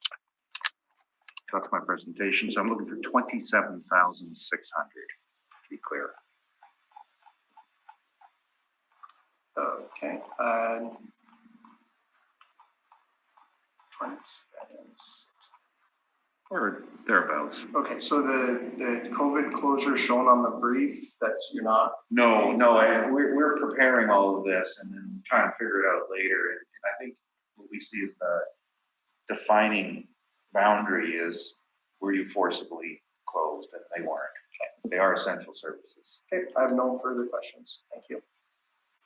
That's my presentation. So I'm looking for 27,600, to be clear. Okay. 20 seconds. Or thereabouts. Okay, so the COVID closure shown on the brief, you're not. No, we're preparing all of this and then trying to figure it out later. And I think what we see is the defining boundary is, were you forcibly closed? And they weren't. Okay. They are essential services. Okay, I have no further questions. Thank you.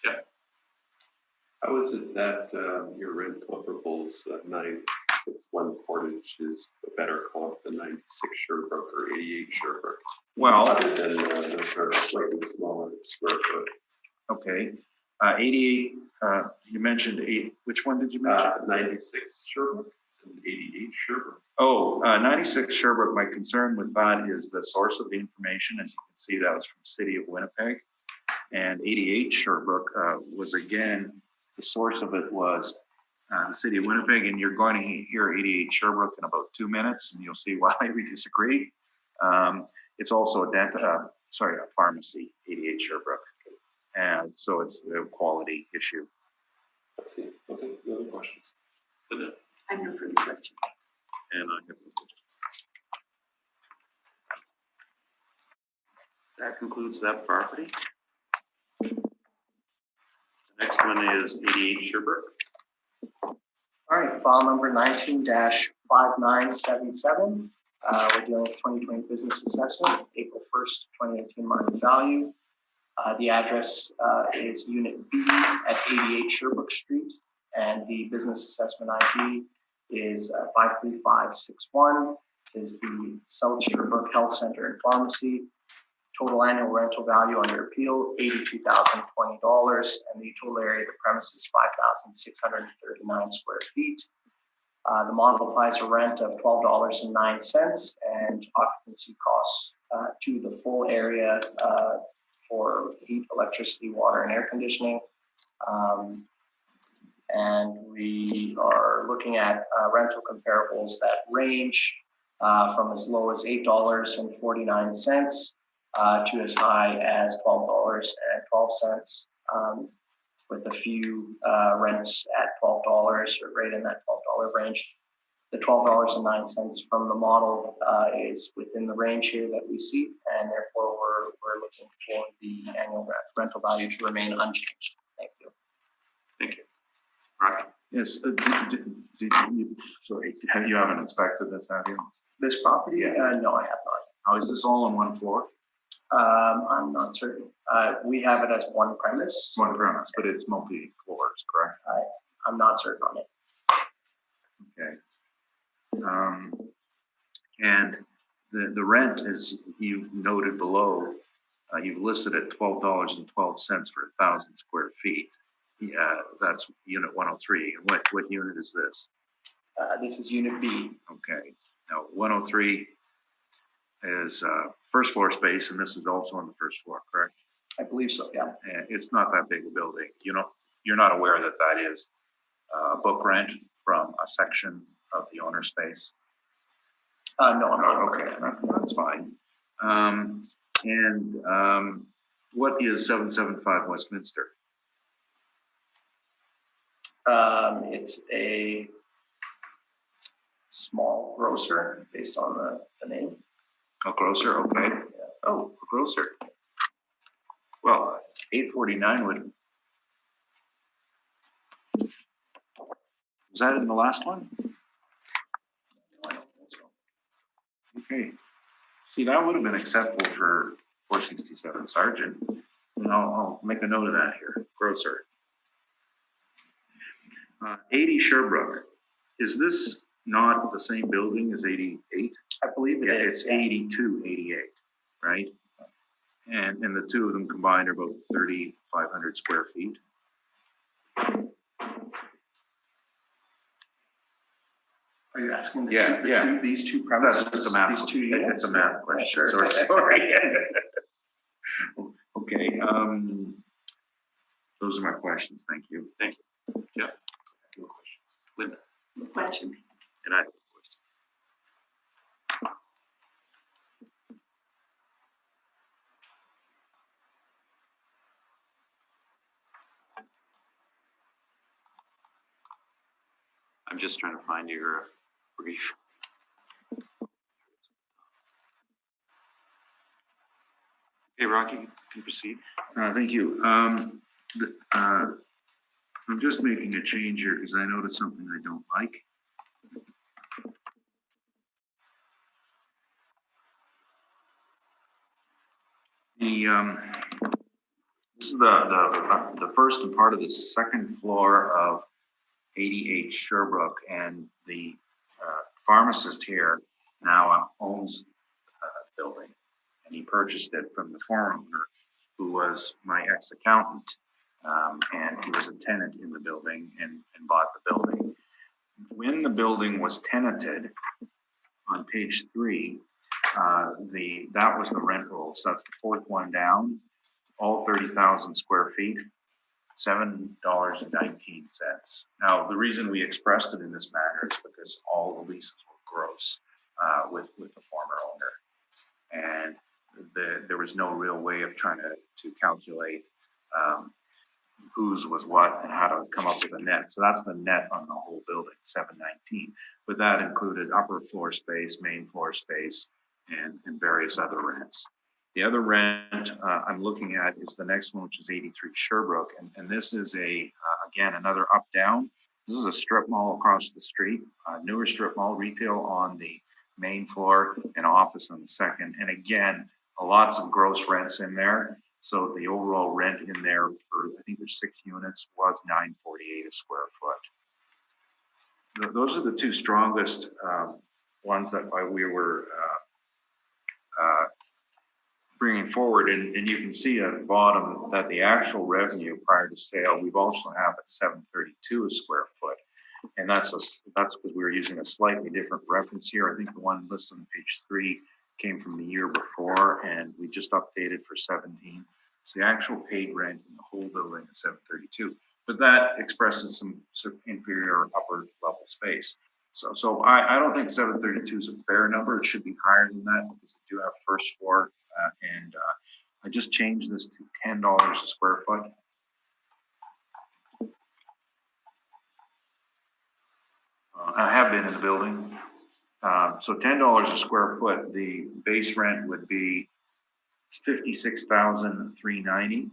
Okay. How is it that your rent comparables 961 Portage is better call it the 96 Sherbrooke or 88 Sherbrooke. Well, Other than they're sort of slightly smaller square foot. okay, 88, you mentioned which one did you mention? 96 Sherbrooke and 88 Sherbrooke. Oh, 96 Sherbrooke, my concern with that is the source of the information. As you can see, that was from the city of Winnipeg. And 88 Sherbrooke was, again, the source of it was the city of Winnipeg. And you're going to hear 88 Sherbrooke in about 2 minutes, and you'll see why we disagree. It's also a pharmacy, 88 Sherbrooke. And so it's a quality issue. Let's see. Okay, no other questions? Linda? I have no further question. And I have. That concludes that property. The next one is 88 Sherbrooke. All right, file number 19-5977. We're dealing with 2020 business assessment, April 1st, 2018 market value. The address is Unit B at 88 Sherbrooke Street, and the business assessment ID is 53561. This is the South Sherbrooke Health Center and Pharmacy. Total annual rental value under appeal, $82,020, and the total area of the premises, 5,639 square feet. The model applies a rent of $12.09 and occupancy costs to the full area for heat, electricity, water, and air conditioning. And we are looking at rental comparables that range from as low as $8.49 to as high as $12.12, with a few rents at $12 or right in that $12 range. The $12.09 from the model is within the range here that we see, and therefore we're looking for the annual rental value to remain unchanged. Thank you. Thank you. Rocky? Yes, you haven't inspected this, have you? This property? Yeah. No, I have not. Oh, is this all on one floor? I'm not certain. We have it as one premise. One premise, but it's multi-floors, correct? I'm not certain on it. Okay. And the rent, is you noted below, you've listed at $12.12 for 1,000 square feet. Yeah, that's unit 103. And what unit is this? This is Unit B. Okay. Now 103 is first floor space, and this is also on the first floor, correct? I believe so, yeah. And it's not that big a building. You're not aware that that is book rent from a section of the owner space? No, I'm not. Okay, that's fine. What is 775 Westminster? It's a small grocer based on the name. A grocer, okay. Yeah. Oh, a grocer. Well, 849 would. Was that in the last one? Okay. See, that would have been acceptable for 467 Sergeant. And I'll make a note of that here. Grocer. 80 Sherbrooke. Is this not the same building as 88? I believe it is. It's 82, 88, right? And the two of them combined are about 3,500 square feet. Are you asking Yeah. these two premises? That's a math. These two units? It's a math question. Sure. Sorry. Okay. Those are my questions. Thank you. Thank you. Jeff? No questions. Linda? No question. And I have a question. I'm just trying to find your brief. Okay, Rocky, you can proceed. Thank you. I'm just making a change here because I noticed something I don't like. This is the first and part of the second floor of 88 Sherbrooke, and the pharmacist here now owns a building, and he purchased it from the former owner, who was my ex-accountant, and he was a tenant in the building and bought the building. When the building was tenanted, on page 3, that was the rent roll. So that's the fourth one down, all 30,000 square feet, $7.19. Now, the reason we expressed it in this manner is because all the leases were gross with the former owner, and there was no real way of trying to calculate whose was what and how to come up with a net. So that's the net on the whole building, 719. But that included upper floor space, main floor space, and various other rents. The other rent I'm looking at is the next one, which is 83 Sherbrooke. And this is again, another up-down. This is a strip mall across the street, newer strip mall, retail on the main floor and office on the second. And again, lots of gross rents in there. So the overall rent in there for, I think there's 6 units, was $9.48 a square foot. Those are the two strongest ones that we were bringing forward. And you can see at the bottom that the actual revenue prior to sale, we've also have at $7.32 a square foot. And that's because we were using a slightly different reference here. I think the one listed on page 3 came from the year before, and we just updated for 17. So the actual paid rent in the whole building is $7.32, but that expresses some sort of inferior upper level space. So I don't think $7.32 is a fair number. It should be higher than that because they do have first floor, and I just changed this to $10 a square foot. I have been in the building. So $10 a square foot, the base rent would be $56,390,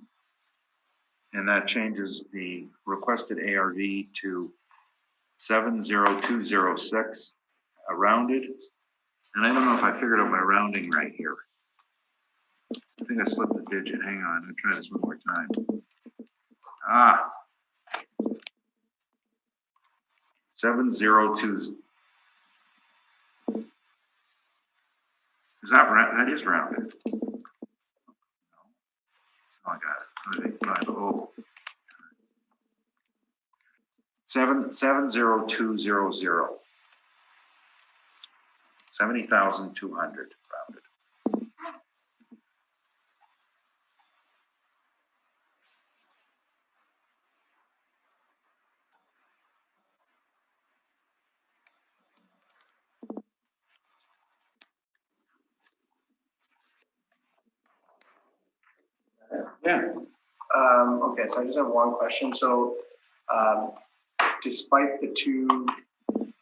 and that changes the requested ARV to 70206, rounded. And I don't know if I figured out my rounding right here. I think I slipped a digit. Hang on, I'll try this one more time. 702. Is that right? That is rounded. Oh, I got it. 70200. 70,200 rounded. Yeah. Okay, so I just have one question. So despite the two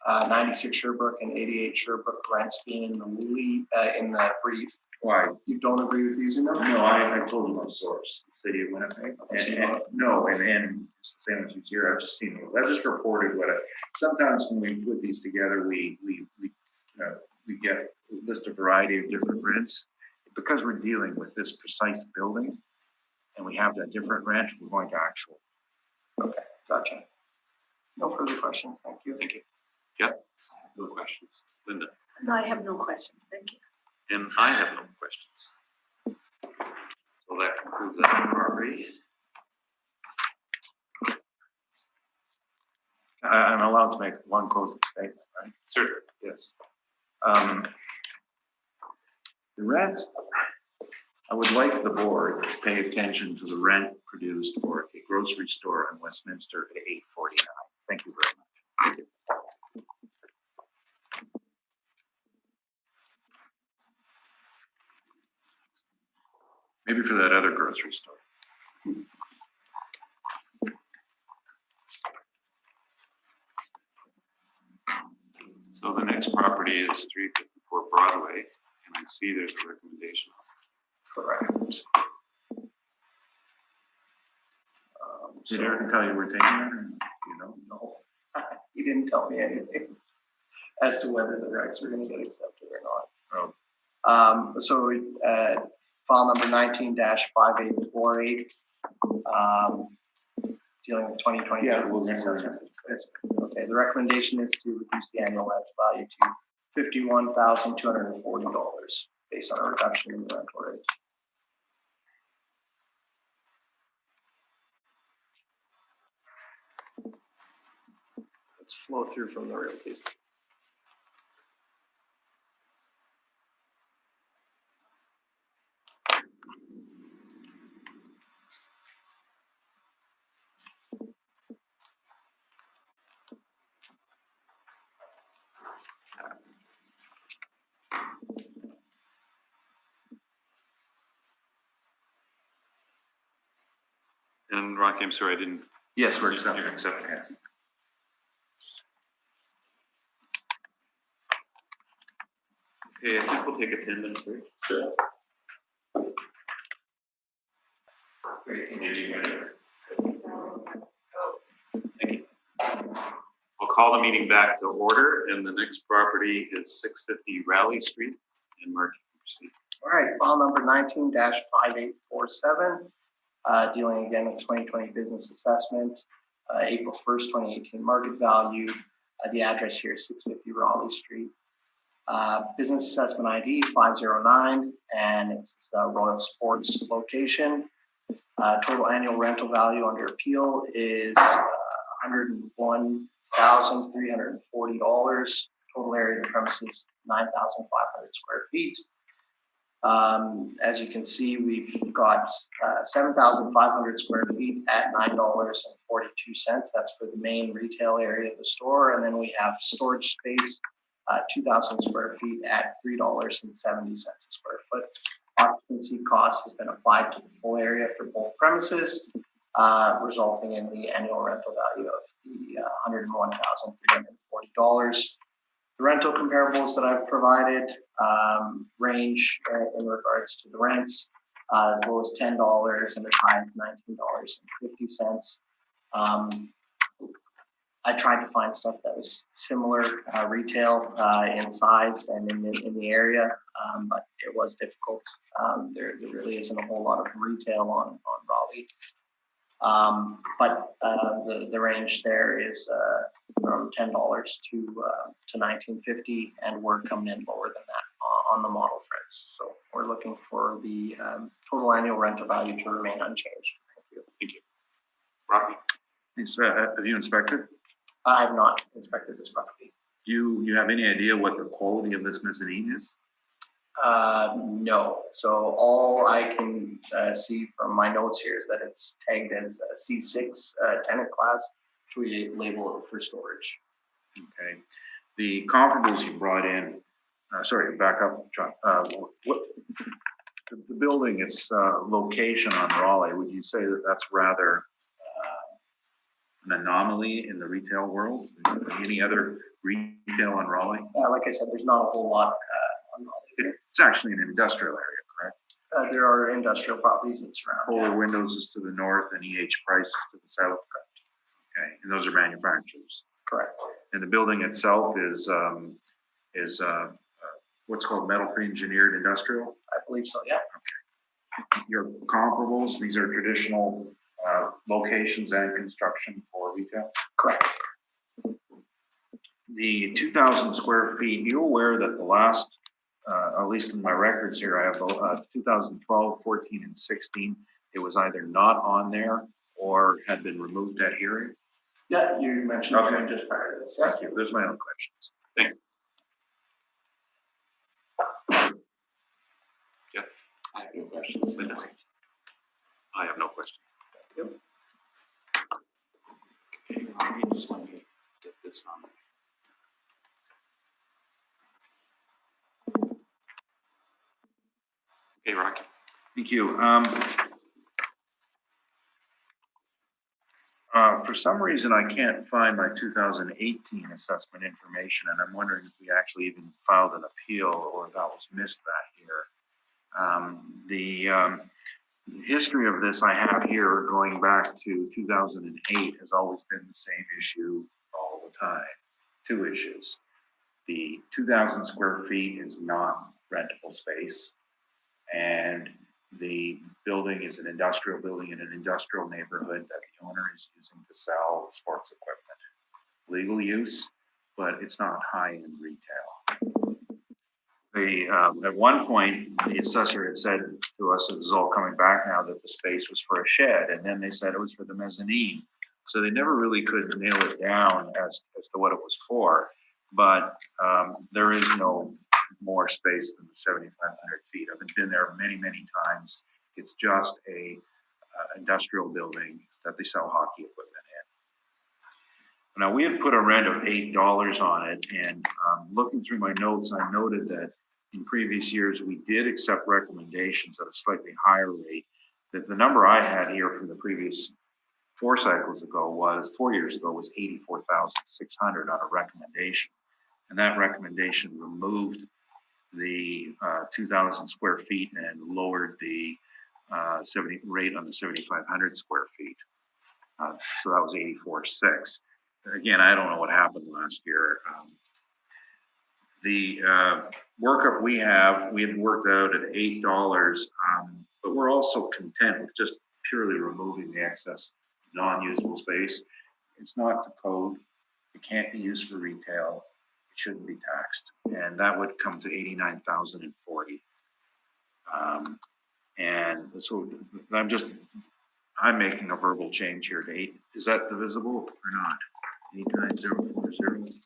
96 Sherbrooke and 88 Sherbrooke rents being in the brief, Why? you don't agree with using them? No, I told you my source, the city of Winnipeg. And it's the same as you here. I've just seen it. I just reported what sometimes when we put these together, we get list a variety of different rents. Because we're dealing with this precise building and we have that different rent, we're going to actual. Okay, gotcha. No further questions. Thank you. Thank you. Yep. No questions. Linda? No, I have no questions. Thank you. And I have no questions. So that concludes that property. I'm allowed to make one closing statement, right? Sure. Yes. The rent, I would like the board to pay attention to the rent produced for a grocery store in Westminster at $8.49. Thank you very much. Thank you. Maybe for that other grocery store. So the next property is 354 Broadway, and I see there's a recommendation. Correct. Did Eric tell you we're taking it? Or you know? No, he didn't tell me anything as to whether the regs were going to get accepted or not. Oh. So file number 19-5848. dealing with 2020 Yeah, business assessment. Okay, the recommendation is to reduce the annual rental value to $51,240 based on a reduction in the rental rate. Let's flow through from the realty. And Rocky, I'm sorry, I didn't. Yes, we're You're accepting. accepting. Yes. Okay, I think we'll take a 10-minute break. Sure. Thank you. We'll call the meeting back to order, and the next property is 650 Raleigh Street in Mark. All right, file number 19-5847, dealing again with 2020 business assessment, April 1st, 2018 market value. The address here is 650 Raleigh Street. Business assessment ID 509, and it's the Royal Sports location. Total annual rental value under appeal is $101,340. Total area of the premises 9,500 square feet. As you can see, we've got 7,500 square feet at $9.42. That's for the main retail area of the store. And then we have storage space, 2,000 square feet at $3.70 a square foot. Occupancy cost has been applied to the full area for both premises, resulting in the annual rental value of the $101,340. The rental comparables that I've provided range in regards to the rents as low as $10 and as high as $19.50. I tried to find stuff that was similar retail in size and in the area, but it was difficult. There really isn't a whole lot of retail on Raleigh. But the range there is from $10 to $19.50, and we're coming in lower than that on the model price. So we're looking for the total annual rental value to remain unchanged. Thank you. Thank you. Rocky? Have you inspected? I have not inspected this property. Do you have any idea what the quality of this mezzanine is? No. So all I can see from my notes here is that it's tagged as a C6 tenant class, which we label it for storage. Okay. The comparables you brought in, sorry, back up, John. The building, its location on Raleigh, would you say that that's rather an anomaly in the retail world? Any other retail on Raleigh? Like I said, there's not a whole lot on Raleigh. It's actually an industrial area, correct? There are industrial properties that surround. Polar Windows is to the north and EH Price is to the south. Okay, and those are manufacturers. Correct. And the building itself is what's called metal pre-engineered industrial? I believe so, yeah. Okay. Your comparables, these are traditional locations and construction for retail? Correct. The 2,000 square feet, you're aware that the last, at least in my records here, I have 2012, 14, and 16, it was either not on there or had been removed at hearing? Yeah, you mentioned Okay. just prior to this. Thank you. There's my own questions. Thank you. Jeff? I have no questions. Linda? I have no questions. Yep. Okay, Rocky, just let me get this on. Okay, Rocky. Thank you. For some reason, I can't find my 2018 assessment information, and I'm wondering if we actually even filed an appeal or that was missed that year. The history of this I have here going back to 2008 has always been the same issue all the time. Two issues. The 2,000 square feet is not rentable space, and The building is an industrial building in an industrial neighborhood that the owner is using to sell sports equipment. Legal use, but it's not high-end retail. At one point, the assessor had said to us, this is all coming back now, that the space was for a shed, and then they said it was for the mezzanine. So they never really could nail it down as to what it was for. But there is no more space than the 7,500 feet. I've been there many, many times. It's just a industrial building that they sell hockey equipment in. Now, we had put a rent of $8 on it, and looking through my notes, I noted that in previous years, we did accept recommendations at a slightly higher rate. That the number I had here from the previous 4 years ago, was 84,600 on a recommendation. And that recommendation removed the 2,000 square feet and lowered the rate on the 7,500 square feet. So that was 84.6. Again, I don't know what happened last year. The workup we had worked out at $8, but we're also content with just purely removing the excess non-usable space. It's not to code. It can't be used for retail. It shouldn't be taxed. And that would come to $89,040. And so I'm making a verbal change here to 8. Is that divisible or not? 89040.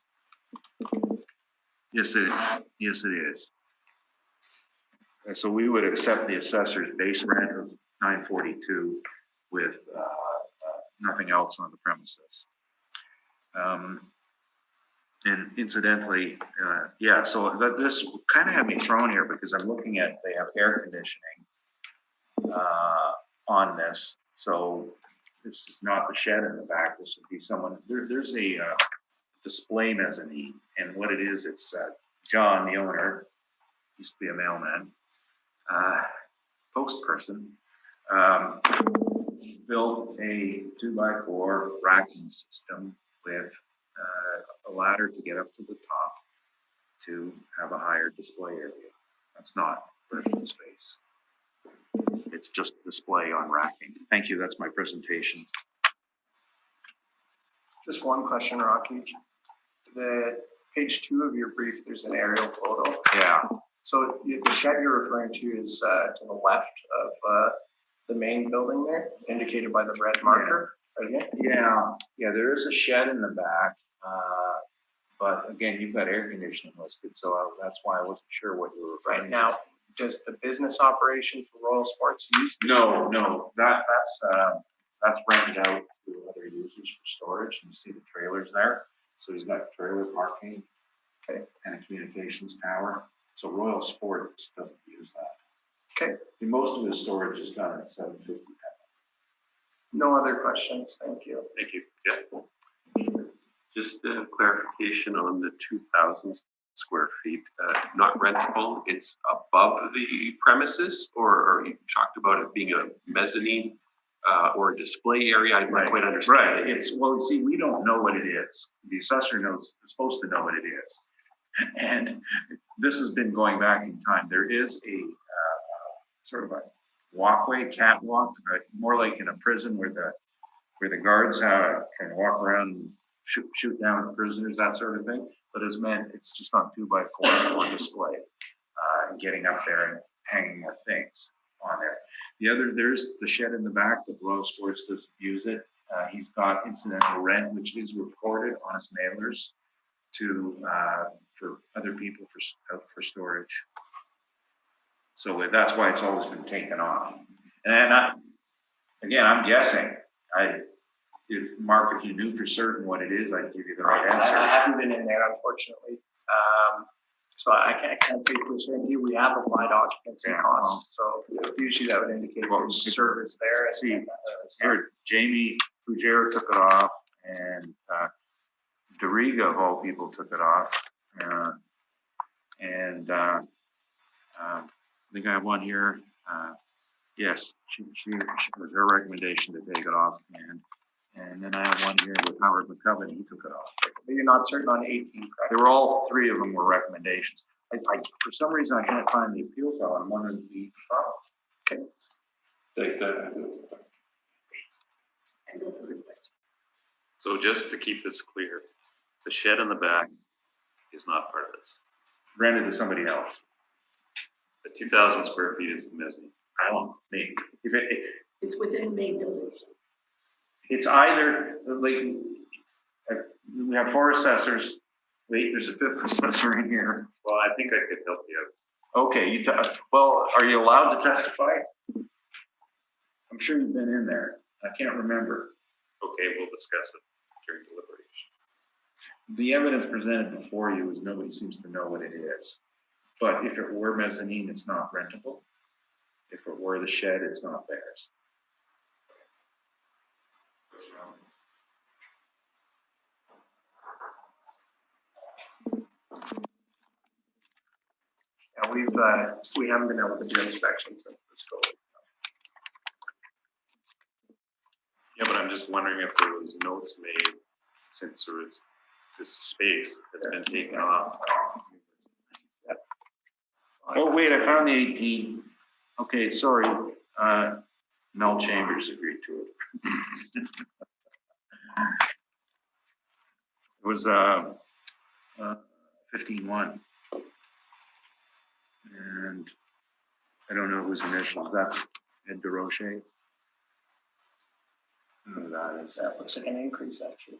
Yes, it is. Yes, it is. And so we would accept the assessor's base rent of $942 with nothing else on the premises. And incidentally, yeah, so this kind of had me thrown here because I'm looking at, they have air conditioning on this. So this is not the shed in the back. This would be someone, there's a display mezzanine. And what it is, it's John, the owner, used to be a mailman, post person, built a 2x4 racking system with a ladder to get up to the top to have a higher display area. That's not virtual space. It's just display on racking. Thank you. That's my presentation. Just one question, Rocky. The page 2 of your brief, there's an aerial photo. Yeah. So the shed you're referring to is to the left of the main building there, indicated by the red marker. Right here. Yeah. There is a shed in the back, but again, you've got air conditioning listed, so that's why I wasn't sure what you were referring right now. to. Does the business operation for Royal Sports use? No, that's rented out to other users for storage. You see the trailers there. So he's got trailer parking, okay, and a communications tower. So Royal Sports doesn't use that. Okay. And most of his storage is done at 750. No other questions. Thank you. Thank you. Yeah. Just a clarification on the 2,000 square feet, not rentable. It's above the premises, or you talked about it being a mezzanine or a display area. I don't quite understand. Right. It's, well, you see, we don't know what it is. The assessor is supposed to know what it is. And this has been going back in time. There is a sort of a walkway, catwalk, more like in a prison where the guards can walk around and shoot down prisoners, that sort of thing. But as men, it's just on 2x4 on display, and getting up there and hanging more things on there. There's the shed in the back that Royal Sports doesn't use it. He's got incidental rent, which is reported on his mailers to for other people for storage. So that's why it's always been taken off. And I'm guessing. Mark, if you knew for certain what it is, I'd give you the right answer. I haven't been in there, unfortunately. So I can't say for certainty. We have applied occupancy costs. So usually that would indicate there's service there. See, here, Jamie Fugere took it off, and Doriga, of all people, took it off. I think I have one here. Yes, she was her recommendation to take it off, and then I have one here with Howard McCubbin. He took it off. But you're not certain on 18, correct? They were all 3 of them were recommendations. I for some reason I can't find the appeal file. I'm wondering if the file. Thanks, Ed. And no further questions. So just to keep this clear, the shed in the back is not part of this. Rented to somebody else. The 2,000 square feet is the mezzanine. I don't think. If It's within the main building. it's either, like, we have 4 assessors. Wait, there's a 5th assessor in here. Well, I think I could help you out. Okay, well, are you allowed to testify? I'm sure you've been in there. I can't remember. Okay, we'll discuss it during deliberation. The evidence presented before you is nobody seems to know what it is. But if it were mezzanine, it's not rentable. If it were the shed, it's not theirs. Yeah, we haven't been able to do inspections since this building. Yeah, but I'm just wondering if there was notes made since there was this space that's been taken off. Oh, wait, I found the 18. Okay, sorry. Mel Chambers agreed to it. It was 15-1. And I don't know whose initials. That's Ed DeRoche. Who that is. That looks like an increase, actually.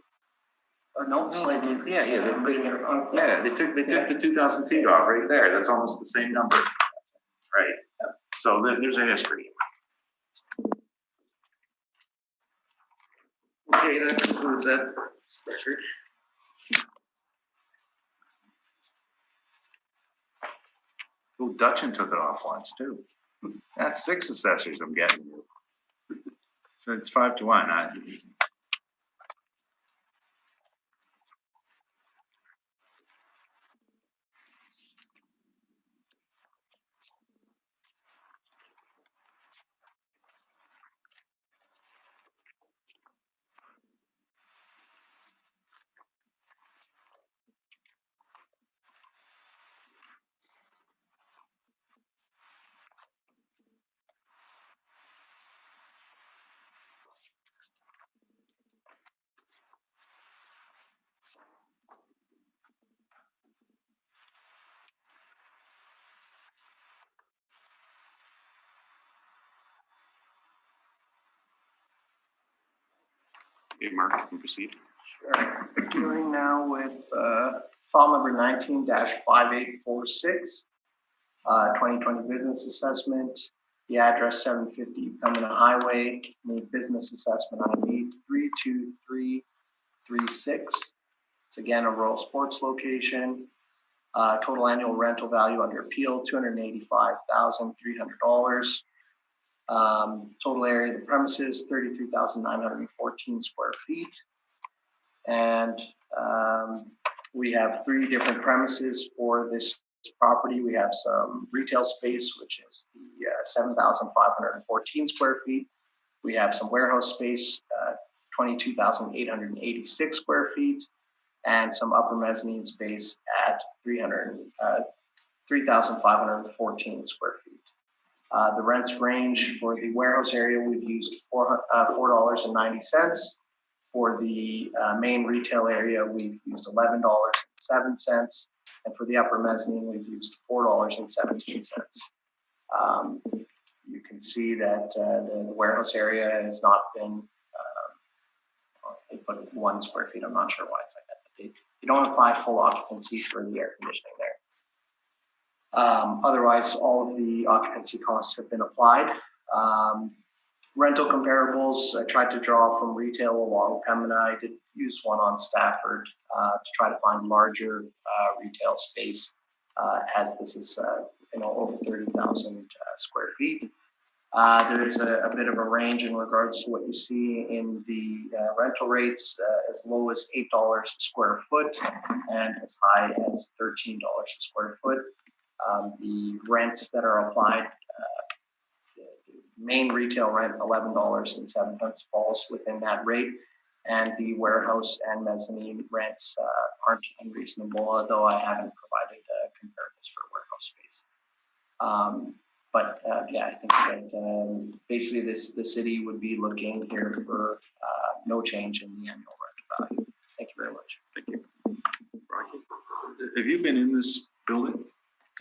Or no, slight increase. Yeah, yeah, I'm reading it wrong. Yeah, they took the 2,000 feet off right there. That's almost the same number. Right. So there's a history. Okay, that concludes that record. Oh, Dutchin took it off once too. That's 6 assessors I'm getting you. So it's 5-1. Okay, Mark, you can proceed. Sure. We're dealing now with file number 19-5846, 2020 business assessment. The address 750 Pembina Highway, the business assessment ID 32336. It's again a rural sports location. Total annual rental value under appeal $285,300. Total area of the premises 33,914 square feet. And we have 3 different premises for this property. We have some retail space, which is the 7,514 square feet. We have some warehouse space, 22,886 square feet, and some upper mezzanine space at 3,514 square feet. The rents range for the warehouse area, we've used $4.90. For the main retail area, we've used $11.07. And for the upper mezzanine, we've used $4.17. You can see that the warehouse area has not been, they put 1 square feet. I'm not sure why it's like that, but they don't apply full occupancy for the air conditioning there. Otherwise, all of the occupancy costs have been applied. Rental comparables, I tried to draw from retail along Pembina. I did use one on Stafford to try to find larger retail space, as this is over 30,000 square feet. There is a bit of a range in regards to what you see in the rental rates, as low as $8 a square foot and as high as $13 a square foot. The rents that are applied, main retail rent $11.07 falls within that rate, and the warehouse and mezzanine rents aren't unreasonable, although I haven't provided comparables for warehouse space. But yeah, I think that basically the city would be looking here for no change in the annual rental value. Thank you very much. Thank you. Rocky? Have you been in this building?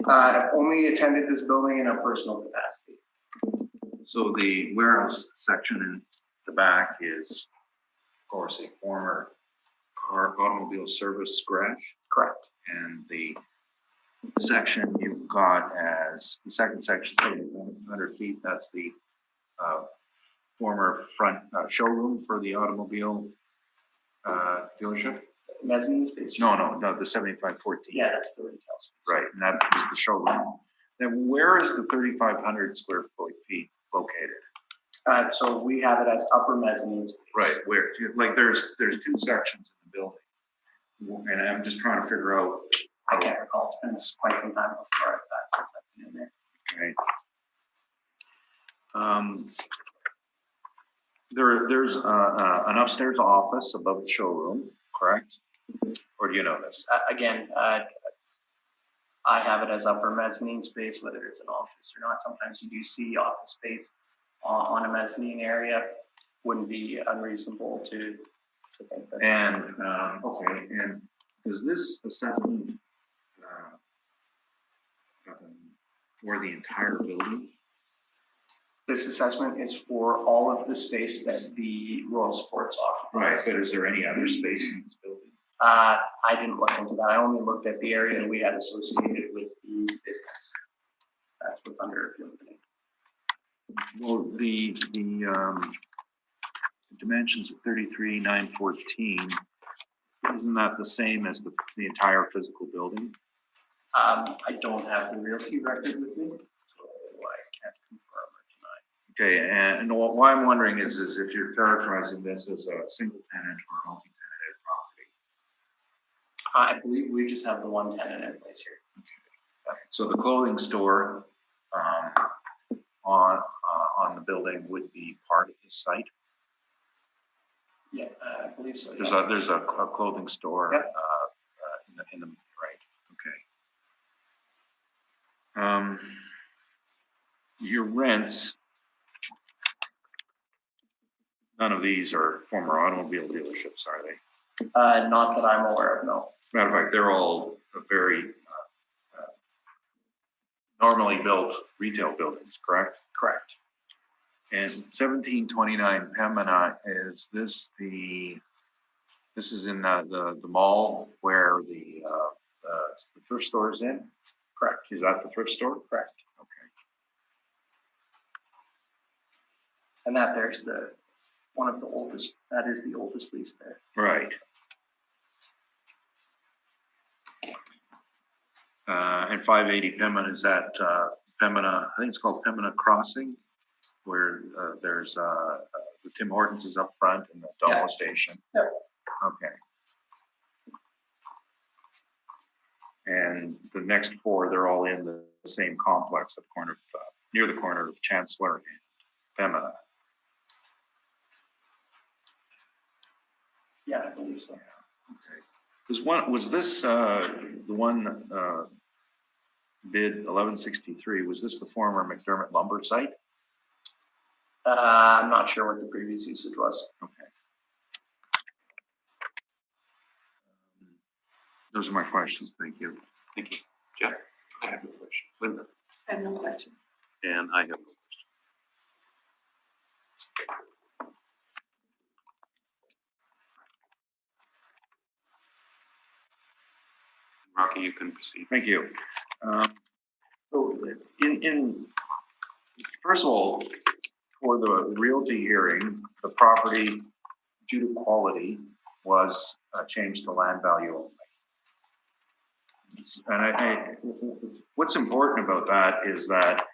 I've only attended this building in a personal capacity. So the warehouse section in the back is, of course, a former automobile service garage. Correct. And the section you've got as, the second section, 700 feet, that's the former front showroom for the automobile dealership? Mezzanine space? No, the 7514. Yeah, that's the retail space. Right, and that is the showroom. Then where is the 3,500 square feet located? So we have it as upper mezzanine space. Right, where, like there's two sections in the building. And I'm just trying to figure out. I can't recall. It's been quite some time before I've since I've been in there. Okay. There's an upstairs office above the showroom, correct? Or do you know this? Again, I have it as upper mezzanine space, whether it's an office or not. Sometimes you do see office space on a mezzanine area. Wouldn't be unreasonable to think that. And, okay, and does this assessment for the entire building? This assessment is for all of the space that the Royal Sports occupies. Right, but is there any other space in this building? I didn't look into that. I only looked at the area that we had associated with the business. That's what's under appeal today. Well, the dimensions of 33,914, isn't that the same as the entire physical building? I don't have the realty record with me, so I can't confirm it tonight. Okay, and why I'm wondering is if you're characterizing this as a single tenant or multi-tenanted property. I believe we just have the one tenant in place here. Okay. So the clothing store on the building would be part of this site? Yeah, I believe so. There's a clothing store. Yep. In the right. Okay. Your rents. None of these are former automobile dealerships, are they? Not that I'm aware of, no. Matter of fact, they're all very normally built retail buildings, correct? Correct. And 1729 Pembina, is this this is in the mall where the thrift store is in? Correct. Is that the thrift store? Correct. Okay. And there's one of the oldest, that is the oldest lease there. Right. And 580 Pembina, is that Pembina, I think it's called Pembina Crossing, where there's the Tim Hortons is up front and the Domo station. Yep. Okay. And the next four, they're all in the same complex at the corner of, near the corner of Chancellor and Pembina. Yeah, I believe so. Okay. Was this the one bid 1163? Was this the former McDermott lumber site? I'm not sure what the previous usage was. Okay. Those are my questions. Thank you. Thank you. Jeff? I have no questions. Linda? I have no question. And I have no question. Rocky, you can proceed. Thank you. So first of all, for the realty hearing, the property due to quality was changed to land value only. And what's important about that is that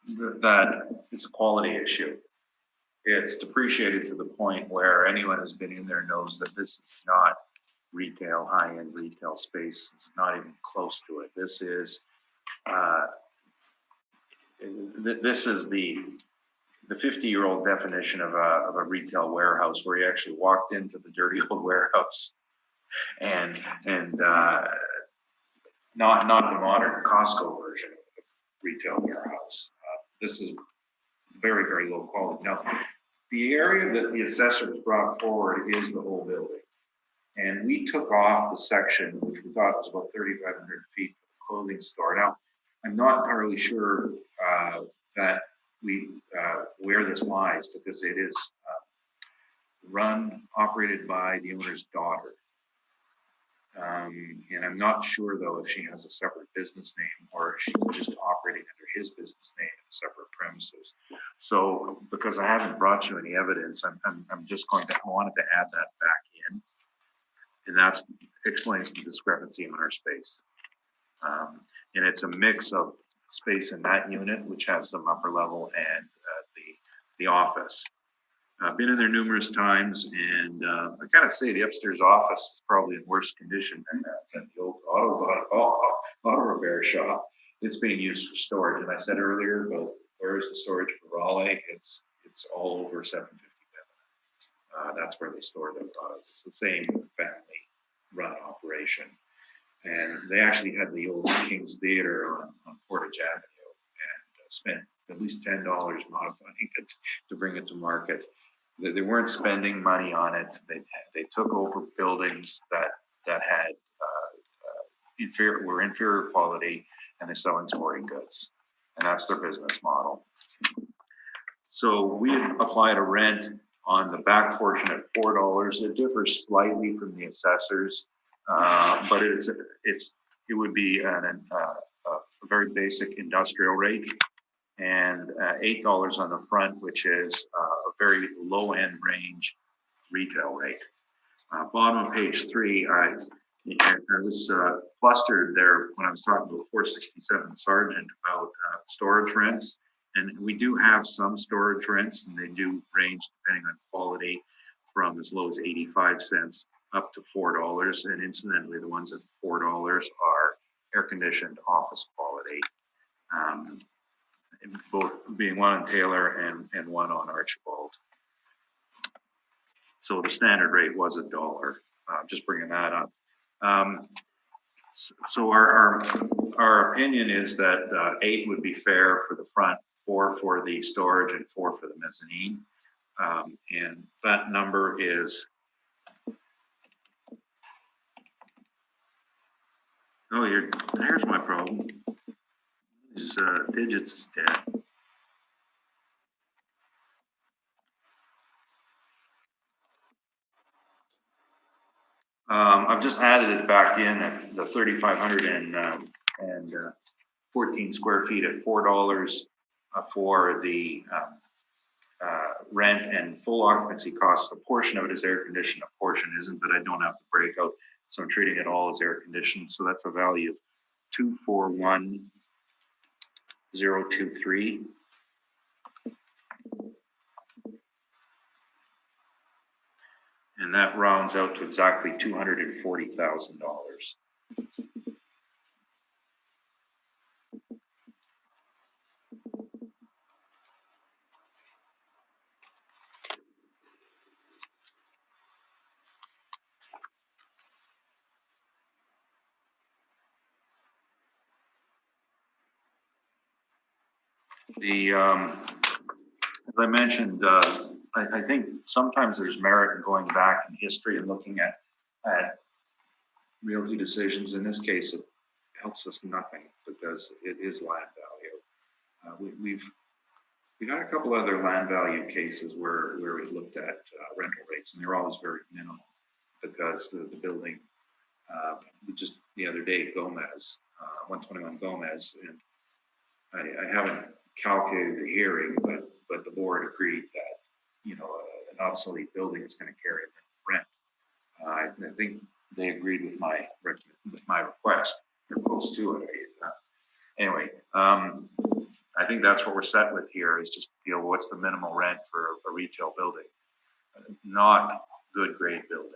that it's a quality issue. It's depreciated to the point where anyone who's been in there knows that this is not retail, high-end retail space. It's not even close to it. This is the 50-year-old definition of a retail warehouse, where you actually walked into the dirty old warehouse and not the modern Costco version of a retail warehouse. This is very, very low quality. Now, the area that the assessors brought forward is the whole building. And we took off the section, which we thought was about 3,500 feet for the clothing store. Now, I'm not entirely sure that where this lies, because it is operated by the owner's daughter. And I'm not sure though if she has a separate business name or if she's just operating under his business name in separate premises. So because I haven't brought you any evidence, I'm just I wanted to add that back in. And that explains the discrepancy in our space. And it's a mix of space in that unit, which has some upper level, and the office. I've been in there numerous times, and I gotta say the upstairs office is probably in worse condition than the old auto repair shop. It's being used for storage, and I said earlier, but where's the storage for Raleigh? It's all over 750 Bevan. That's where they store their products. It's the same family-run operation, and they actually had the old King's Theater on Portage Avenue, and spent at least $10 modifying it to bring it to market. They weren't spending money on it. They took over buildings that had inferior quality, and they're selling sporting goods, and that's their business model. So we applied a rent on the back portion at $4. It differs slightly from the assessors, but it would be a very basic industrial rate, and $8 on the front, which is a very low-end range retail rate. Bottom of page 3, I was flustered there when I was talking about 467 Sargent about storage rents, and we do have some storage rents, and they do range depending on quality from as low as 85 cents up to $4. And incidentally, the ones at $4 are air-conditioned office quality. Both being one on Taylor and one on Archibald. So the standard rate was $1. Just bringing that up. So our opinion is that 8 would be fair for the front, 4 for the storage, and 4 for the mezzanine. And that number is. Oh, there's my problem. These digits is dead. I've just added it back in at the 3,514 square feet at $4 for the rent and full occupancy costs. A portion of it is air conditioned, a portion isn't, but I don't have the breakout, so I'm treating it all as air conditioned. So that's a value of 241,023. And that rounds out to exactly $240,000. As I mentioned, I think sometimes there's merit in going back in history and looking at realty decisions. In this case, it helps us nothing because it is land value. We've had a couple other land value cases where we looked at rental rates, and they're always very minimal because the building, just the other day, Gomez, 121 Gomez, and I haven't calculated the hearing, but the board agreed that, an obsolete building is going to carry rent. I think they agreed with my request. They're close to it. Anyway, I think that's what we're set with here is just, what's the minimal rent for a retail building? Not good grade building.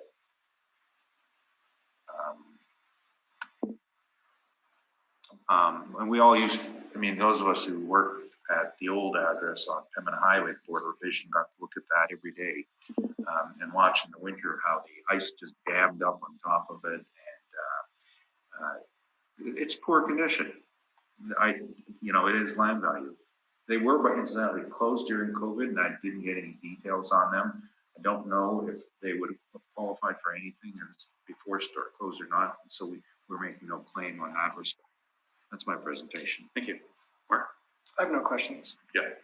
And we all those of us who worked at the old address on Pembina Highway Board of Revision got to look at that every day and watch in the winter how the ice just dammed up on top of it. And It's poor condition. It is land value. They were, but incidentally closed during COVID, and I didn't get any details on them. I don't know if they would have qualified for anything as before store closed or not. So we're making no claim on that respect. That's my presentation. Thank you. Mark? I have no questions. The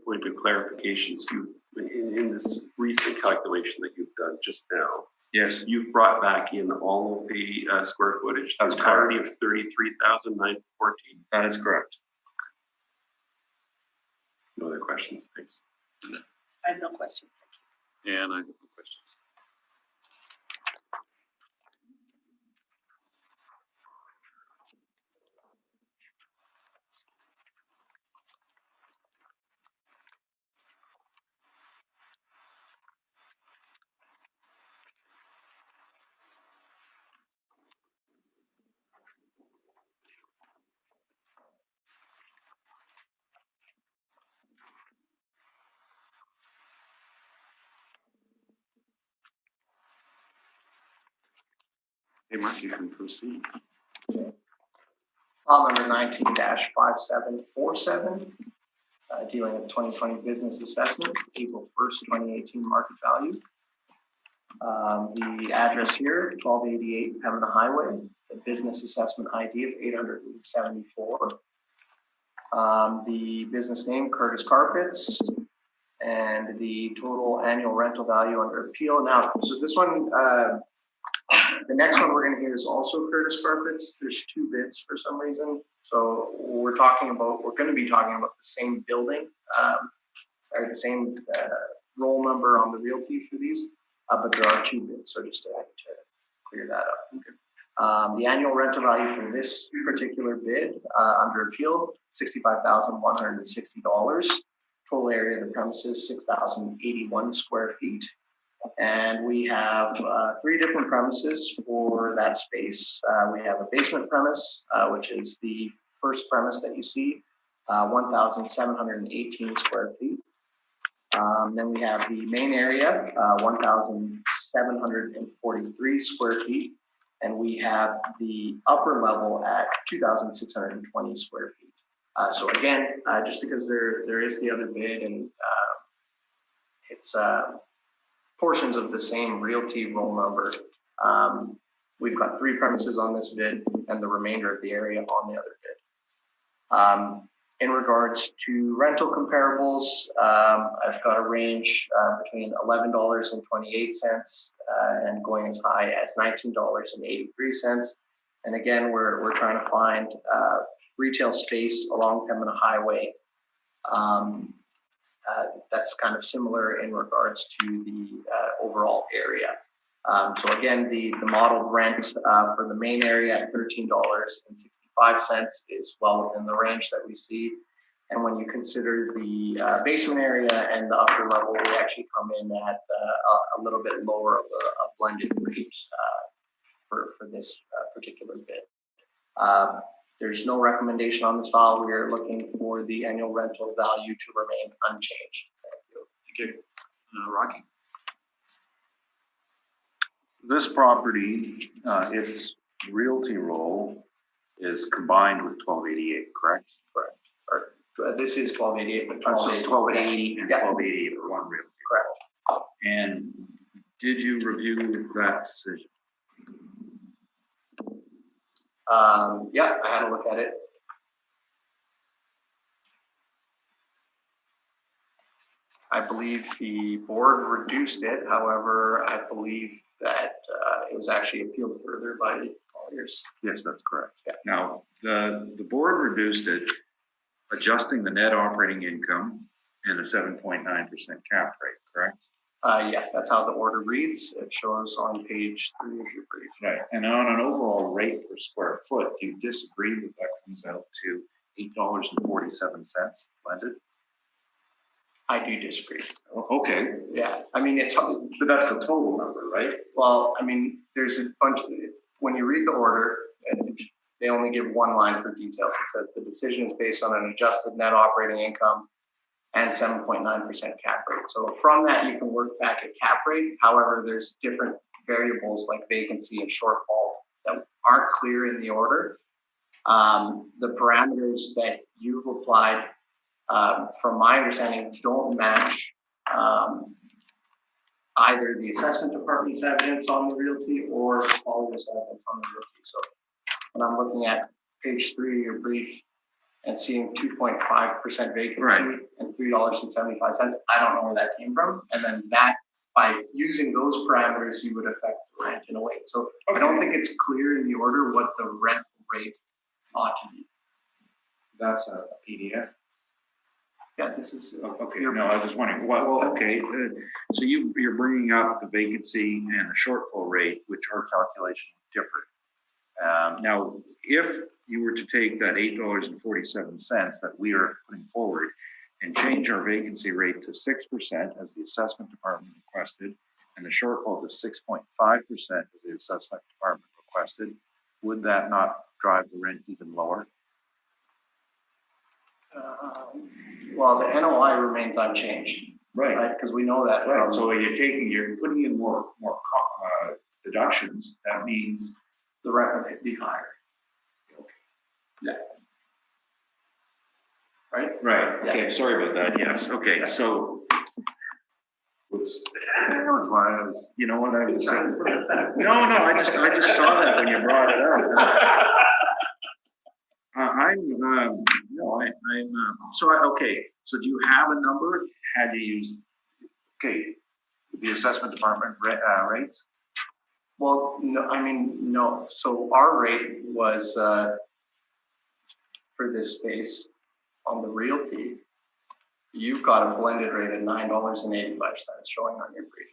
point of clarifications, in this recent calculation that you've done just now, Yes, you've brought back in all of the square footage, the That's entirety of 33,914. that is correct. No other questions, thanks. I have no question. And I have no questions. Hey, Mark, you can proceed. File number 19-5747, dealing with 2020 business assessment, April 1st, 2018 market value. The address here, 1288 Pembina Highway, the business assessment ID of 874. The business name, Curtis Carpets, and the total annual rental value under appeal. Now, so this one, the next one we're going to hear is also Curtis Carpets. There's two bids for some reason. So we're going to be talking about the same building, or the same roll number on the realty for these, but there are two bids. So just to clear that up. Okay. The annual rental value for this particular bid under appeal, $65,160. Total area of the premises, 6,081 square feet. And we have three different premises for that space. We have a basement premise, which is the first premise that you see, 1,718 square feet. Then we have the main area, 1,743 square feet. And we have the upper level at 2,620 square feet. So again, just because there is the other bid and it's portions of the same realty roll number. We've got three premises on this bid and the remainder of the area on the other bid. In regards to rental comparables, I've got a range between $11.28 and going as high as $19.83. And again, we're trying to find retail space along Pembina Highway that's kind of similar in regards to the overall area. So again, the modeled rent for the main area at $13.65 is well within the range that we see. And when you consider the basement area and the upper level, we actually come in at a little bit lower of a blended rate for this particular bid. There's no recommendation on this file. We are looking for the annual rental value to remain unchanged. Thank you. Thank you. Rocky? This property, its realty roll is combined with 1288, correct? Correct. This is 1288, but 1280 and 1288 are one realty. Correct. And did you review that decision? Yeah, I had a look at it. I believe the board reduced it. However, I believe that it was actually appealed further by lawyers. Yes, that's correct. Yeah. Now, the board reduced it, adjusting the net operating income and a 7.9% cap rate, correct? Yes, that's how the order reads. It shows on page 3 of your brief. Right. And on an overall rate per square foot, do you disagree that that comes out to $8.47 blended? I do disagree. Okay, Yeah, I mean, but that's the total number, right? well, I mean, there's a bunch when you read the order, they only give one line for details. It says the decision is based on an adjusted net operating income and 7.9% cap rate. So from that, you can work back at cap rate. However, there's different variables like vacancy and shortfall that aren't clear in the order. The parameters that you've applied, from my understanding, don't match either the assessment department's evidence on the realty or Oliver's evidence on the realty. So when I'm looking at page 3 of your brief and seeing 2.5% vacancy Right. and $3.75, I don't know where that came from. And then that, by using those parameters, you would affect the rent in a way. So I don't think it's clear in the order what the rent rate ought to be. That's a PDF. Yeah, this is. Okay, no, I was just wondering, well, okay, so you're bringing up the vacancy and the shortfall rate, which our calculation is different. Now, if you were to take that $8.47 that we are putting forward and change our vacancy rate to 6% as the assessment department requested, and the shortfall to 6.5% as the assessment department requested, would that not drive the rent even lower? Well, the NOI remains unchanged, right? Because we know that. Right, so you're putting in more deductions, that means The rent would be higher. Yeah. Right? right, Yeah. okay, sorry about that, yes, okay, so. Whoops. I don't know why I was, you know what I was saying? No, I just saw that when you brought it up. So do you have a number? Had you used, the assessment department rates? Well, no, no. So our rate was, for this space on the realty, you've got a blended rate of $9.85 showing on your brief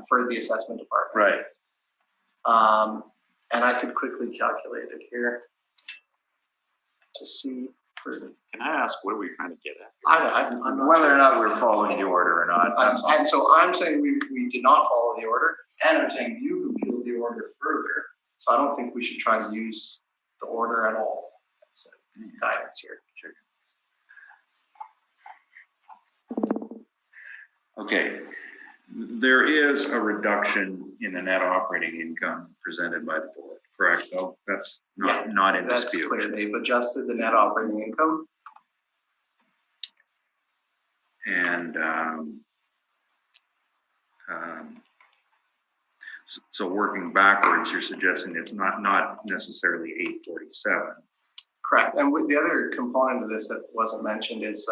for the assessment department. Right. And I could quickly calculate it here to see. Can I ask, what are we trying to get at? I'm not Whether sure. or not we're following the order or not. And so I'm saying we did not follow the order, and I'm saying you appealed the order further. So I don't think we should try to use the order at all. That's guidance here. Okay, there is a reduction in the net operating income presented by the board, correct, though? That's not in That's dispute. clear. They've adjusted the net operating income. And so working backwards, you're suggesting it's not necessarily 847. Correct. And with the other component of this that wasn't mentioned is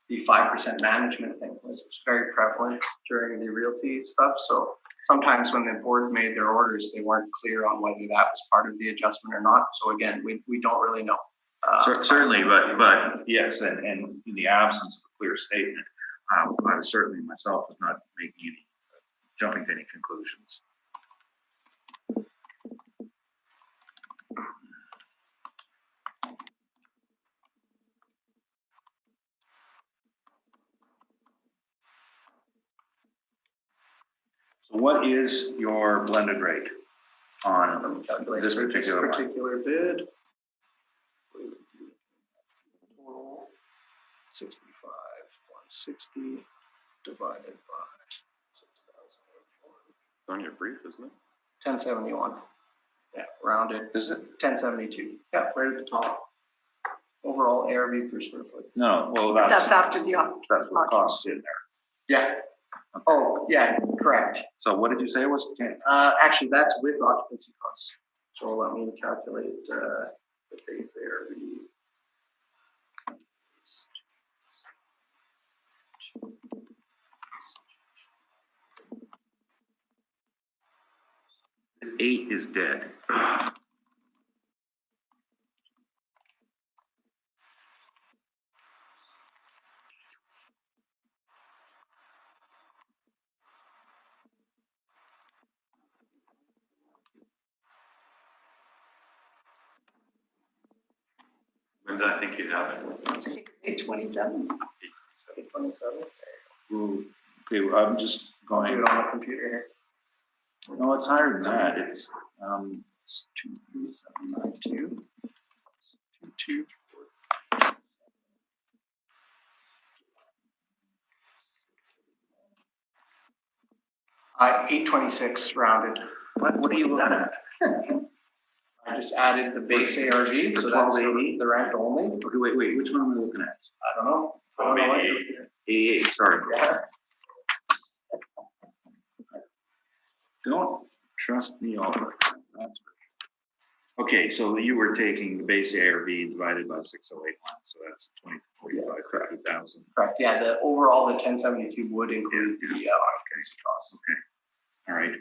the 5% management thing, which was very prevalent during the realty stuff. So sometimes when the board made their orders, they weren't clear on whether that was part of the adjustment or not. So again, we don't really know. Certainly, but yes, and in the absence of a clear statement, I was certainly myself was not making any, jumping to any conclusions. So what is your blended rate on Calculate this particular bid. Total 65, 160 divided by 6,000. On your brief, isn't it? 1071. Yeah, rounded. Is it? 1072. Yeah, right at the top. Overall ARV per square foot. No, well, That's after the. that's what costs in there. Yeah. Oh, yeah, correct. So what did you say it was? Actually, that's with occupancy costs. So let me calculate the base ARV. Eight is dead. When did I think you'd have it? 827. 27. Ooh, okay, I'm just I'll do going. it on the computer here. No, it's higher than that. It's 23792. 22. 826 rounded. what are you looking at? I just added the base ARV, so that's the rent only. Okay, wait, which one am I looking at? I don't know. I don't know what you're- 88, sorry. Yeah. Don't trust me all. Okay, so you were taking the base ARV divided by 608 so that's 50,000. Correct, yeah, the overall, the 1072 would include the occupancy costs. All right.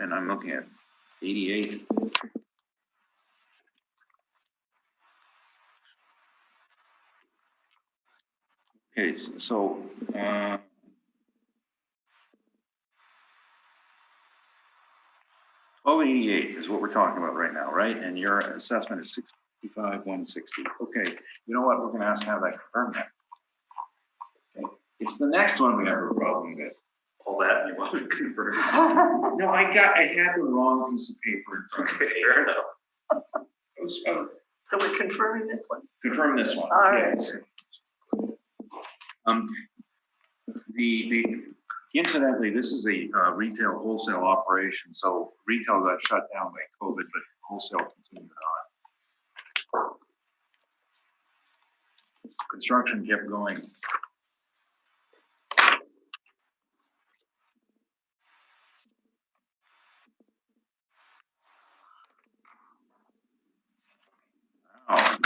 And I'm looking at 88. Okay, so 1288 is what we're talking about right now, right? And your assessment is 65,160. Okay, you know what? We're going to have that confirmed now. Okay. It's the next one we have a problem with. All that you want to convert. No, I had the wrong piece of paper in front of me. Fair enough. I was So we're confirming this one? confirm this one. All right. Yes. Incidentally, this is a retail wholesale operation. So retail got shut down by COVID, but wholesale continued on. Construction kept going. Wow.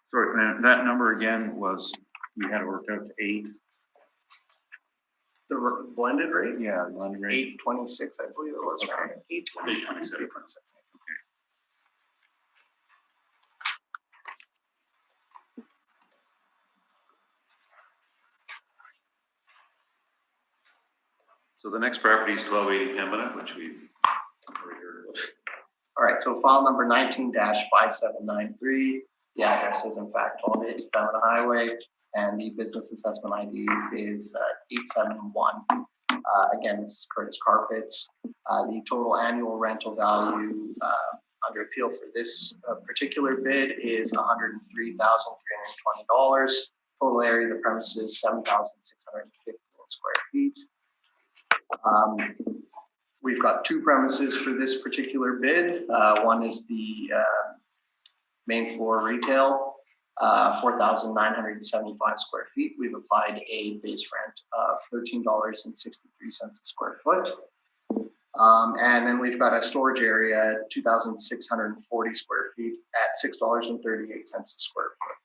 Sorry, that number again was, we had it worked out to 8. The blended rate, Yeah, blended rate. 826, I believe it was. Okay. Around 827. So the next property is 1280 Pembina, which we already heard about. All right, so file number 19-5793. The address is in fact 1280 Pembina Highway, and the business assessment ID is 871. Again, this is Curtis Carpets. The total annual rental value under appeal for this particular bid is $103,320. Total area of the premises 7,615 square feet. We've got 2 premises for this particular bid. One is the main floor retail, 4,975 square feet. We've applied a base rent of $13.63 a square foot. And then we've got a storage area, 2,640 square feet at $6.38 a square foot.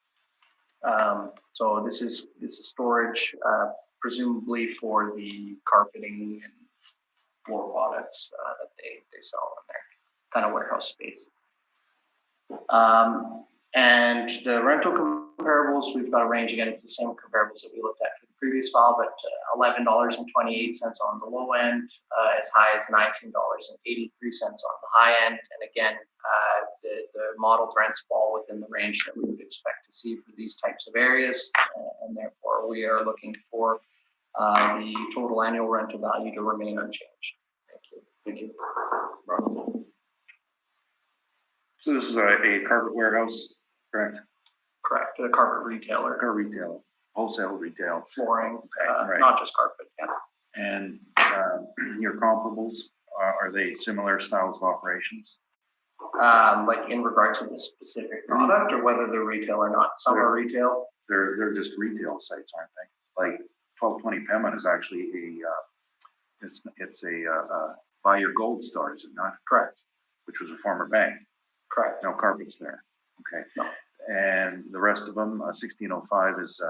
So this is storage, presumably for the carpeting and floor products that they sell in there, kind of warehouse space. And the rental comparables, we've got a range. Again, it's the same comparables that we looked at for the previous file, but $11.28 on the low end, as high as $19.83 on the high end. And again, the modeled rents fall within the range that we would expect to see for these types of areas. And therefore, we are looking for the total annual rental value to remain unchanged. Thank you. Thank you. So this is a carpet warehouse, correct? Correct. The carpet retailer. Or retail, wholesale retail. Flooring, right. not just carpet. Yeah. And your comparables, are they similar styles of operations? Like in regards to the specific product, or whether they're retail or not. Some are retail. They're just retail sites, aren't they? Like 1220 Pembina is actually it's a buy your gold store, is it not? Correct. Which was a former bank. Correct. No carpets there. Okay. No. And the rest of them, 1605 is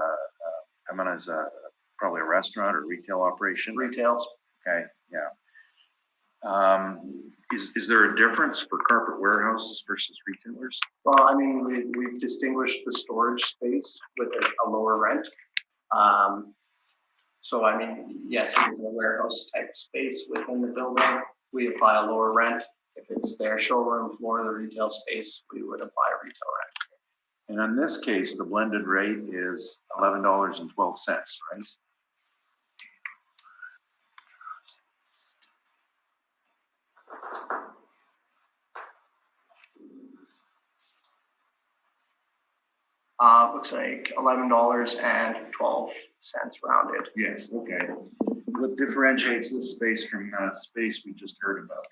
Pembina is probably a restaurant or retail operation. Retail. Okay. Yeah. Is there a difference for carpet warehouses versus retailers? Well, I mean, we've distinguished the storage space with a lower rent. So, I mean, yes, it is a warehouse type space within the building. We apply a lower rent. If it's their showroom floor, the retail space, we would apply retail rent. And in this case, the blended rate is $11.12, right? Looks like $11.12 rounded. Yes, okay. What differentiates this space from space we just heard about?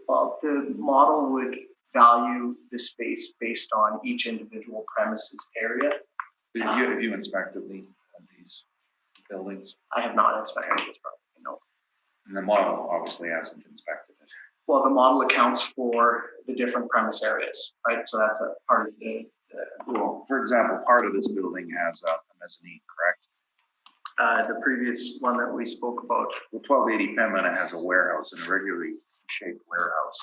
Well, the model would value the space based on each individual premises area. Have you inspected these buildings? I have not inspected this property, no. And the model obviously hasn't inspected it. Well, the model accounts for the different premise areas, right? So that's a part of the Well, for example, part of this building has a mezzanine, correct? the previous one that we spoke about. Well, 1280 Pembina has a warehouse, an irregularly shaped warehouse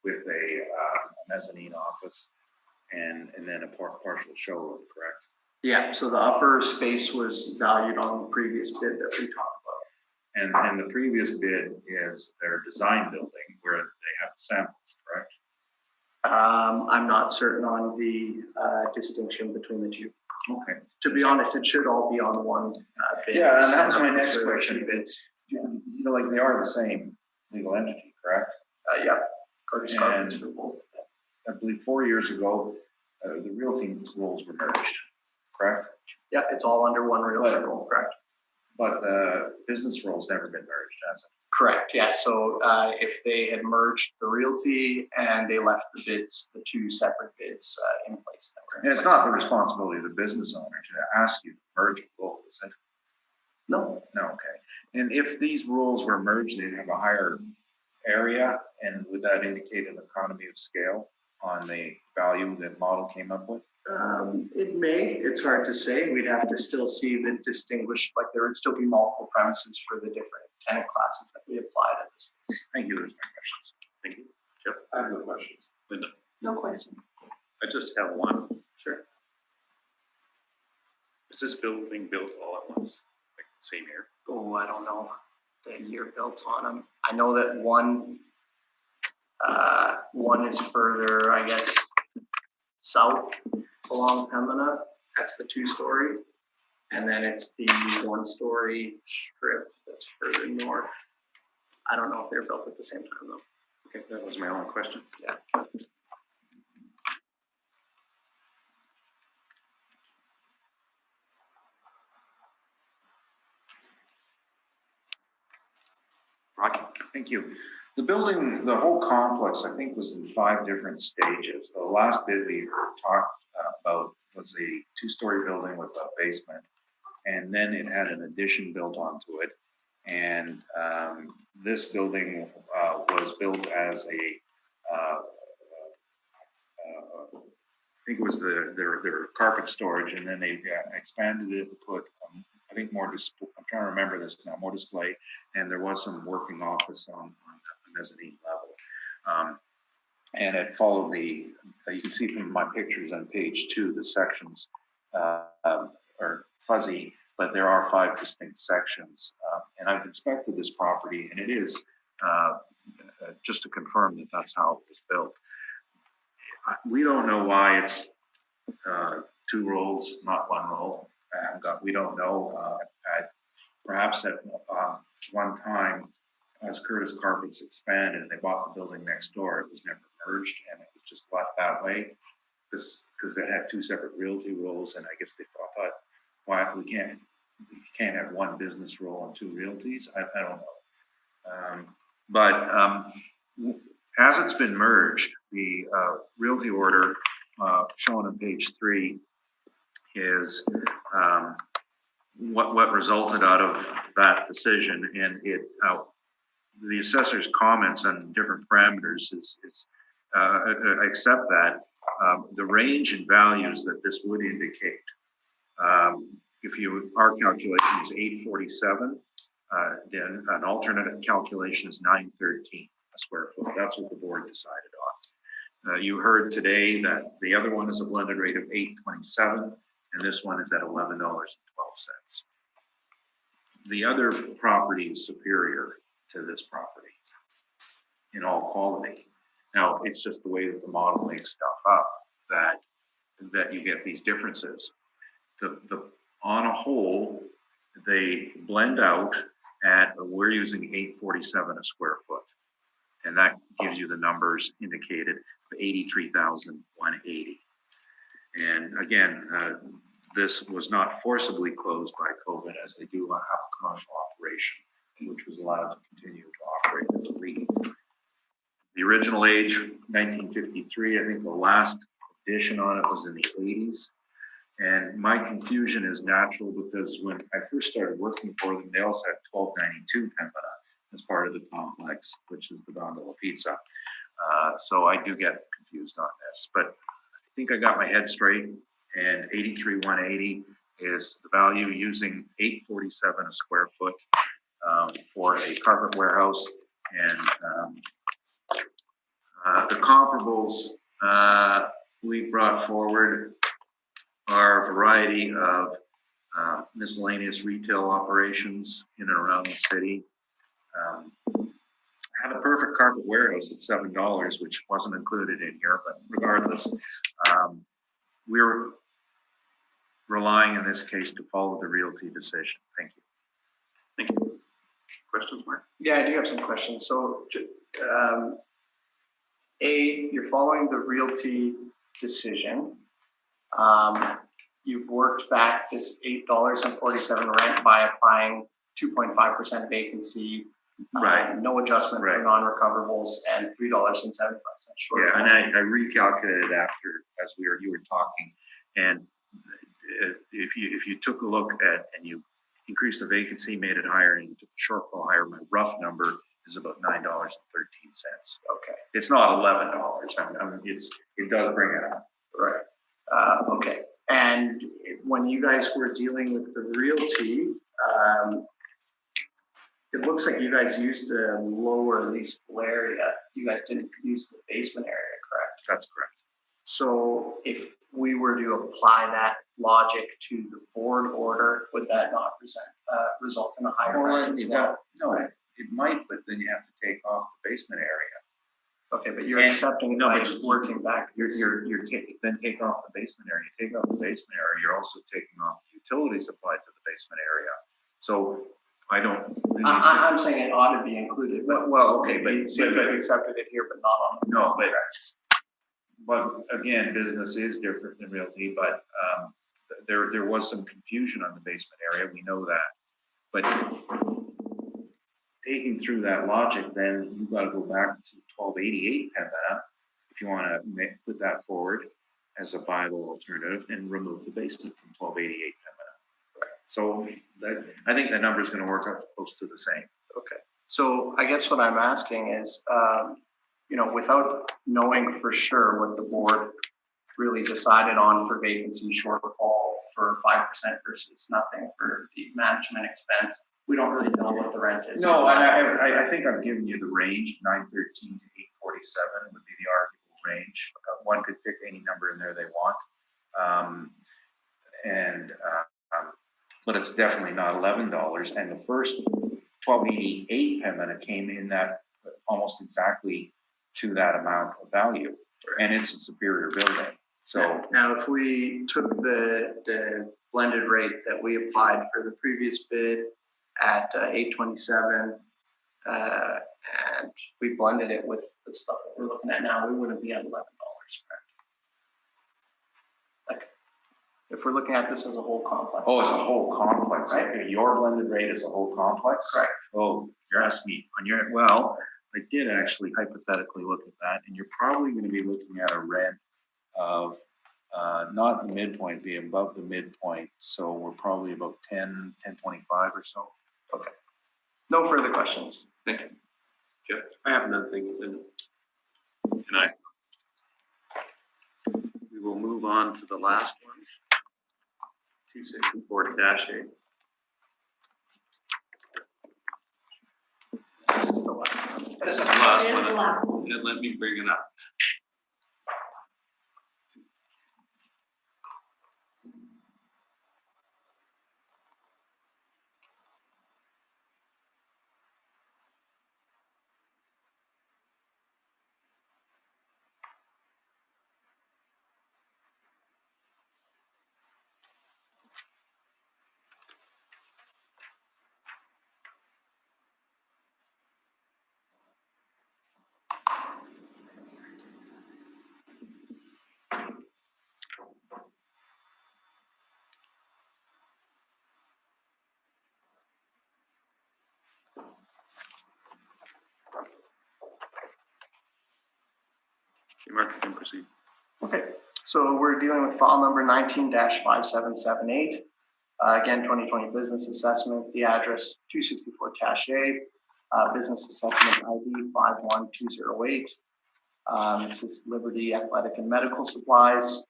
with a mezzanine office and then a partial showroom, correct? Yeah, so the upper space was valued on the previous bid that we talked about. And the previous bid is their design building where they have the samples, correct? I'm not certain on the distinction between the two. Okay. To be honest, it should all be on one bid. Yeah, and that was my next So there are question. two bids. You know, like they are the same legal entity, correct? Yeah, Curtis Carpets And- for both. I believe 4 years ago, the realty roles were merged, correct? Yeah, it's all under one realty role, correct? But the business role's never been merged, has it? Correct, yeah, so if they had merged the realty and they left the bids, the two separate bids in place. That were in And it's place. not the responsibility of the business owner to ask you to merge both, is it? No, No, okay. And if these rules were merged, they'd have a higher area, and would that indicate an economy of scale on the value that model came up with? it may, it's hard to say, we'd have to still see the distinguished, like there would still be multiple premises for the different tenant classes that we applied at this. Thank you, there's my questions. Thank you. Jeff? I have no questions. Linda? No question. I just have one. Sure. Is this building built all at once, like the same year? Oh, I don't know the year built on them. I know that one is further, I guess, south along Pembina. That's the 2-story. And then it's the 1-story strip that's further north. I don't know if they're built at the same time though. Okay, that was my only question. Yeah. Rocky? Thank you. The building, the whole complex, I think, was in 5 different stages. The last bid we talked about was a 2-story building with a basement, and then it had an addition built onto it. And this building was built as a, I think it was their carpet storage, and then they expanded it to put, I think more display. I'm trying to remember this now, more display, and there was some working office on the mezzanine level. And it followed the, you can see from my pictures on page 2, the sections are fuzzy, but there are 5 distinct sections. And I've inspected this property, and it is, just to confirm that that's how it was built. We don't know why it's 2 rolls, not 1 roll. We don't know. Perhaps at one time, as Curtis Carpets expanded and they bought the building next door, it was never merged, and it was just left that way because they had 2 separate realty roles, and I guess they thought, why we can't have 1 business role and 2 realties? I don't know. But as it's been merged, the realty order shown on page 3 is what resulted out of that decision, and it the assessor's comments on different parameters is accept that the range in values that this would indicate. Our calculation is 847, then an alternate calculation is 913 a square foot. That's what the board decided on. You heard today that the other one is a blended rate of 827, and this one is at $11.12. The other property is superior to this property. in all quality. Now, it's just the way that the model makes stuff up that you get these differences. On a whole, they blend out at, we're using $847 a square foot. And that gives you the numbers indicated of 83,180. And again, this was not forcibly closed by COVID, as they do have a commercial operation, which was allowed to continue to operate as a REIT. The original age, 1953, I think the last edition on it was in the 80s. And my confusion is natural because when I first started working for them, they also had 1292 Pembina as part of the complex, which is the gondola pizza. So I do get confused on this, but I think I got my head straight, and 83,180 is the value using $847 a square foot for a carpet warehouse. And the comparables we brought forward are a variety of miscellaneous retail operations in and around the city. I had a perfect carpet warehouse at $7, which wasn't included in here, but regardless, we're relying in this case to follow the realty decision. Thank you. Thank you. Questions, Mark? Yeah, I do have some questions. So, you're following the realty decision. You've worked back this $8.47 rent by applying 2.5% vacancy, Right. No adjustment Right. for non-recoverables, and $3.75 short. Yeah, and I recalculated after as you were talking, and if you took a look at and you increased the vacancy, made it higher, and took the shortfall higher, my rough number is about $9.13. Okay. It's not $11. I mean, it does bring it up. Right. Okay. And when you guys were dealing with the realty, it looks like you guys used a lower leasable area. You guys didn't use the basement area, correct? That's correct. So if we were to apply that logic to the board order, would that not result in a higher rent as well? No, it might, but then you have to take off the basement area. Okay, but you're And- accepting it no, by but working back. Then take off the basement area. Take off the basement area. You're also taking off the utilities applied to the basement area. So I don't. I'm saying it ought to be included. Well, okay, but It seems like you accepted it here, but not on the. no, but again, business is different than realty. But there was some confusion on the basement area. We know that, but taking through that logic, then you've got to go back to 1288 Pembina if you want to put that forward as a viable alternative and remove the basement from 1288 Pembina. So I think the number is going to work out close to the same. Okay. So I guess what I'm asking is, without knowing for sure what the board really decided on for vacancy shortfall for 5% versus nothing for the management expense, we don't really know what the rent is. No, I think I'm giving you the range, 913 to 847 would be the arguable range. One could pick any number in there they want. But it's definitely not $11. And the first 1288 Pembina came in that almost exactly to that amount of value. And it's a superior building. So now if we took the blended rate that we applied for the previous bid at 827, and we blended it with the stuff that we're looking at now, we wouldn't be at $11, correct? Like, if we're looking at this as a whole complex. oh, it's a whole complex. Right. Okay, your blended rate is a whole complex? Correct. Oh, you're asking me on your, well, I did actually hypothetically look at that, and you're probably going to be looking at a rent of not the midpoint, be above the midpoint. So we're probably about 1025 or so. Okay. No further questions. Thank you. Jeff? I have nothing. And we will move on to the last one. 264-8. This is the last one. This is the last It is one. the last one. And let me bring it up. Mark, you can proceed. Okay, so we're dealing with file number 19-5778. Again, 2020 business assessment, the address 264 Taché, business assessment ID 51208. This is Liberty Athletic and Medical Supplies.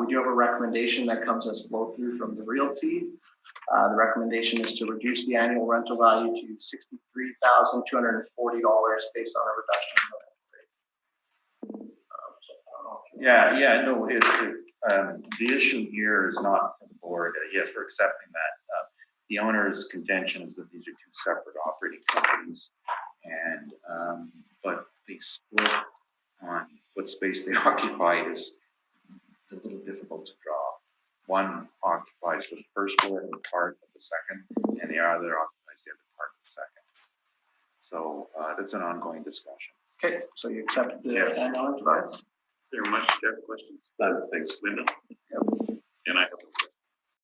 We do have a recommendation that comes as flow through from the realty. The recommendation is to reduce the annual rental value to $63,240 based on a reduction in the rent rate. Yeah, no, the issue here is not for the board. Yes, we're accepting that. The owner's contention is that these are two separate operating companies, and but the split on what space they occupy is a little difficult to draw. One occupies the first floor and part of the second, and the other occupies the other part of the second. So that's an ongoing discussion. Okay, so you accept the Yes. annual rental value? Very much. Do you have questions? Thanks. Linda?